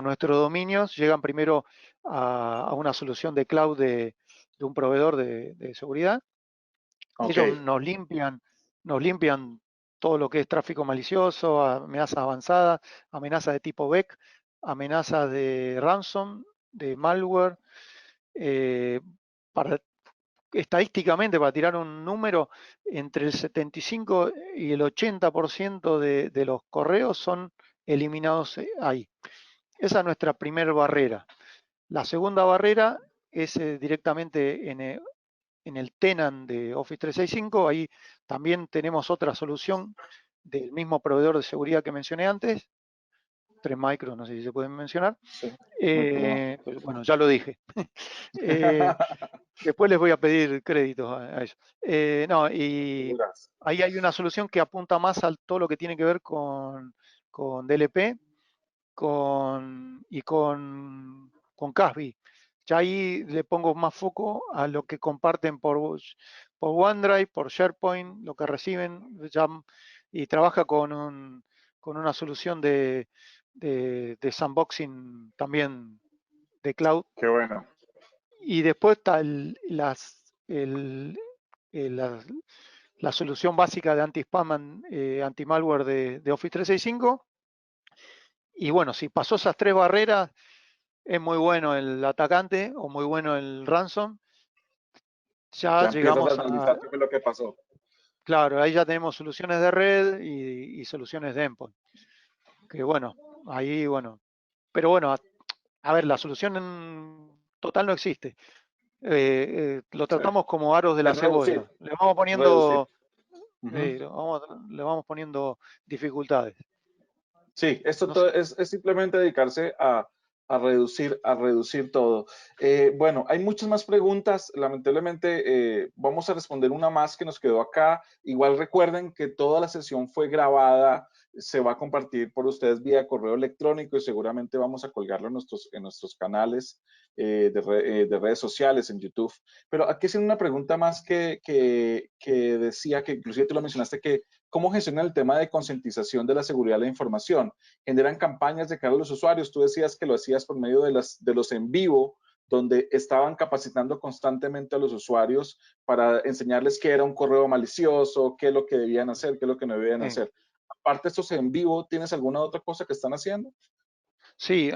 nuestros dominios, llegan primero a una solución de cloud de un proveedor de seguridad, Ok, Ellos nos limpian todo lo que es tráfico malicioso, amenazas avanzadas, amenazas de tipo BEC, amenazas de ransom, de malware. eh, para, estadísticamente, para tirar un número, entre el 75 y el 80% de los correos son eliminados ahí. Esa es nuestra primera barrera. La segunda barrera es directamente en el tenant de Office 365. Ahí también tenemos otra solución del mismo proveedor de seguridad que mencioné antes, 3 Micro, no sé si se pueden mencionar. sí, no hay problema. Pues, bueno, ya lo dije. Eh, Después les voy a pedir créditos a eso. No, y Seguras. ahí hay una solución que apunta más a todo lo que tiene que ver con DLP con CASB. Ya ahí le pongo más foco a lo que comparten por OneDrive, por SharePoint, lo que reciben, y trabaja con una solución de sandboxing también de cloud. Qué bueno. Y después está la, la solución básica de anti-spam, anti-malware de Office 365. Y bueno, si pasó esas tres barreras, es muy bueno el atacante o muy bueno el ransom. Ya Ya empiezas a llegamos analizar qué fue lo que pasó. claro, ahí ya tenemos soluciones de red y soluciones de endpoint. Que bueno, ahí bueno. Pero bueno, a ver, la solución total no existe. Lo Sí. tratamos como aros de la Es reducir, cebolla. Le vamos reducir. poniendo, Ujú. le vamos poniendo dificultades. Sí, esto No todo sé. es simplemente dedicarse a reducir todo. Bueno, hay muchas más preguntas. Lamentablemente, vamos a responder una más que nos quedó acá. Igual recuerden que toda la sesión fue grabada, se va a compartir por ustedes vía correo electrónico y seguramente vamos a colgarlo en nuestros canales de redes sociales, en YouTube. Pero aquí es una pregunta más que decía, que inclusive tú lo mencionaste, que ¿cómo gestionan el tema de concientización de la seguridad de la información? ¿Generan campañas de cara a los usuarios? Tú decías que lo hacías por medio de los en vivo, donde estaban capacitando constantemente a los usuarios para enseñarles qué era un correo malicioso, qué es lo que debían hacer, qué es lo que no debían Sí, hacer. Aparte de estos en vivo, ¿tienes alguna otra cosa que están haciendo? sí,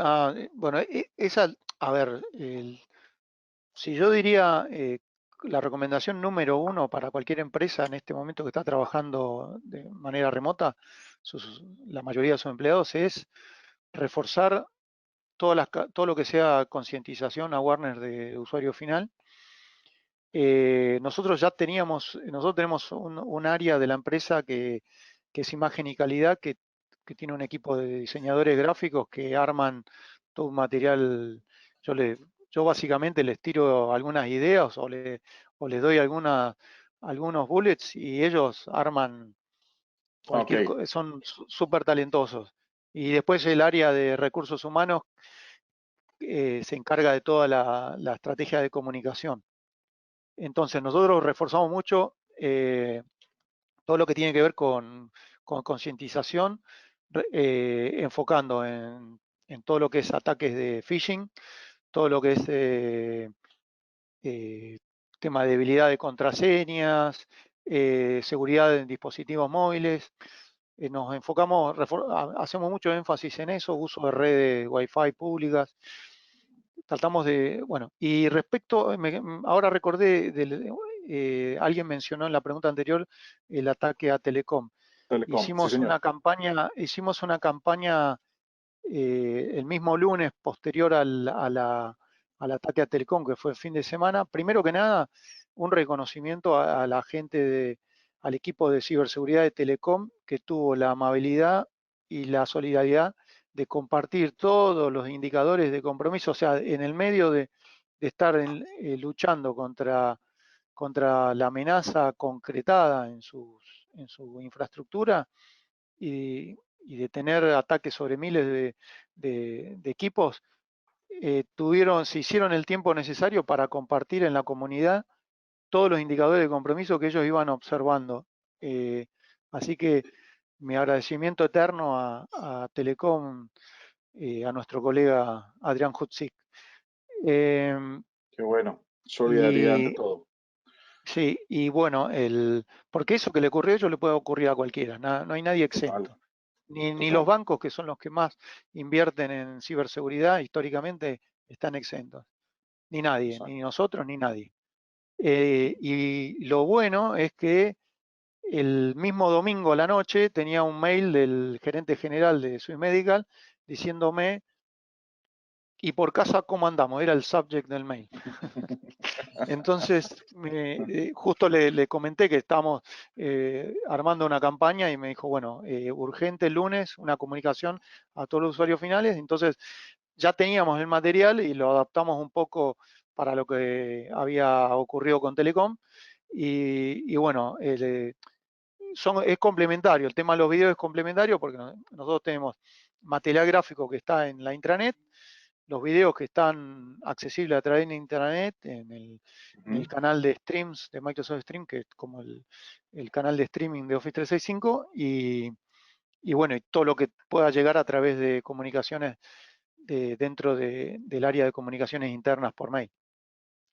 bueno, esa, a ver, si yo diría la recomendación número uno para cualquier empresa en este momento que está trabajando de manera remota, la mayoría de sus empleados, es reforzar todo lo que sea concientización, awareness de usuario final. Nosotros tenemos un área de la empresa que es imagen y calidad, que tiene un equipo de diseñadores gráficos que arman todo un material. Yo, le, yo básicamente les tiro algunas ideas o les doy algunos bullets y ellos arman Ok, son súper talentosos. Y después el área de recursos humanos se encarga de toda la estrategia de comunicación. Entonces, nosotros reforzamos mucho todo lo que tiene que ver con concientización, enfocando en todo lo que es ataques de phishing, todo lo que es eh, tema de debilidad de contraseñas, seguridad en dispositivos móviles. Nos enfocamos, hacemos mucho énfasis en eso, uso de redes Wi-Fi públicas. Tratamos de, bueno, y respecto, ahora recordé, alguien mencionó en la pregunta anterior el ataque a Telecom. Telecom, sí señor. Hicimos una campaña el mismo lunes posterior al ataque a Telecom, que fue el fin de semana. Primero que nada, un reconocimiento a la gente al equipo de ciberseguridad de Telecom, que tuvo la amabilidad y la solidaridad de compartir todos los indicadores de compromiso, o sea, en el medio de estar luchando contra la amenaza concretada en su infraestructura y de tener ataques sobre miles de equipos, se hicieron el tiempo necesario para compartir en la comunidad todos los indicadores de compromiso que ellos iban observando. Eh, Así que mi agradecimiento eterno a Telecom, a nuestro colega Adrián Hutzik. Eh, Qué bueno. Solidaridad ante y todo. Sí, y bueno, porque eso que le ocurrió a ellos le puede ocurrir a cualquiera, no hay nadie Total, exento. Ni los total. bancos, que son los que más invierten en ciberseguridad, históricamente están exentos. Ni nadie, Exacto. ni nosotros, ni nadie. Y lo bueno es que el mismo domingo a la noche tenía un mail del gerente general de Swiss Medical diciéndome, ¿y por casa cómo andamos? Era el subject del mail. Entonces, justo le comenté que estamos armando una campaña y me dijo, bueno, urgente el lunes, una comunicación a todos los usuarios finales. Entonces, ya teníamos el material y lo adaptamos un poco para lo que había ocurrido con Telecom. Y bueno, es complementario, el tema de los videos es complementario porque nosotros tenemos material gráfico que está en la intranet, los videos que están accesibles a través de internet en Ujú. el canal de streams de Microsoft Stream, que es como el canal de streaming de Office 365, y bueno, y todo lo que pueda llegar a través de comunicaciones dentro del área de comunicaciones internas por mail.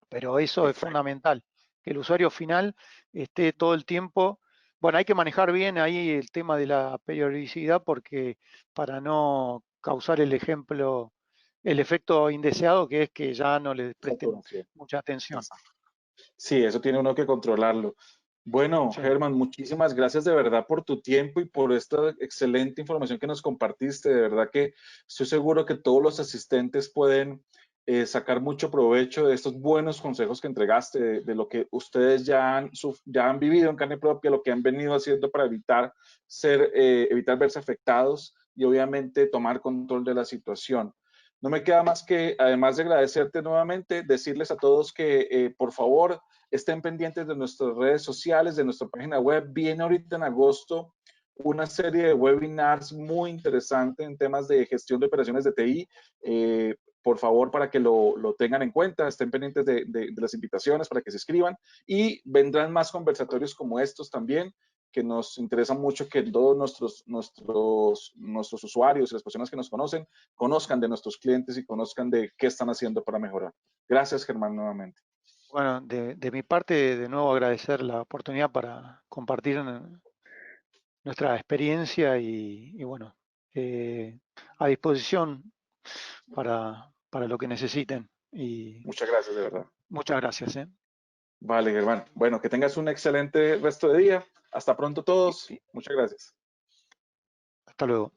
Pero eso es Perfecto. fundamental, que el usuario final esté todo el tiempo. Bueno, hay que manejar bien ahí el tema de la periodicidad porque para no causar el efecto indeseado, que es que ya no le presten Saturación. mucha atención. Exacto. Sí, eso tiene uno que controlarlo. Bueno, Sí. Germán, muchísimas gracias de verdad por tu tiempo y por esta excelente información que nos compartiste. De verdad que estoy seguro que todos los asistentes pueden sacar mucho provecho de estos buenos consejos que entregaste, de lo que ustedes ya han vivido en carne propia, lo que han venido haciendo para evitar verse afectados y obviamente tomar control de la situación. No me queda más que, además de agradecerte nuevamente, decirles a todos que por favor estén pendientes de nuestras redes sociales, de nuestra página web. Viene ahorita en agosto una serie de webinars muy interesantes en temas de gestión de operaciones de TI. Por favor, para que lo tengan en cuenta, estén pendientes de las invitaciones para que se inscriban y vendrán más conversatorios como estos también, que nos interesa mucho que todos nuestros usuarios y las personas que nos conocen conozcan de nuestros clientes y conozcan de qué están haciendo para mejorar. Gracias, Germán, nuevamente. Bueno, de mi parte, de nuevo agradecer la oportunidad para compartir nuestra experiencia y bueno, a disposición para lo que necesiten. Y Muchas gracias, de verdad. muchas gracias, ¿eh? Vale, Germán. Bueno, que tengas un excelente resto de día. Hasta pronto todos. Muchas gracias. Hasta luego.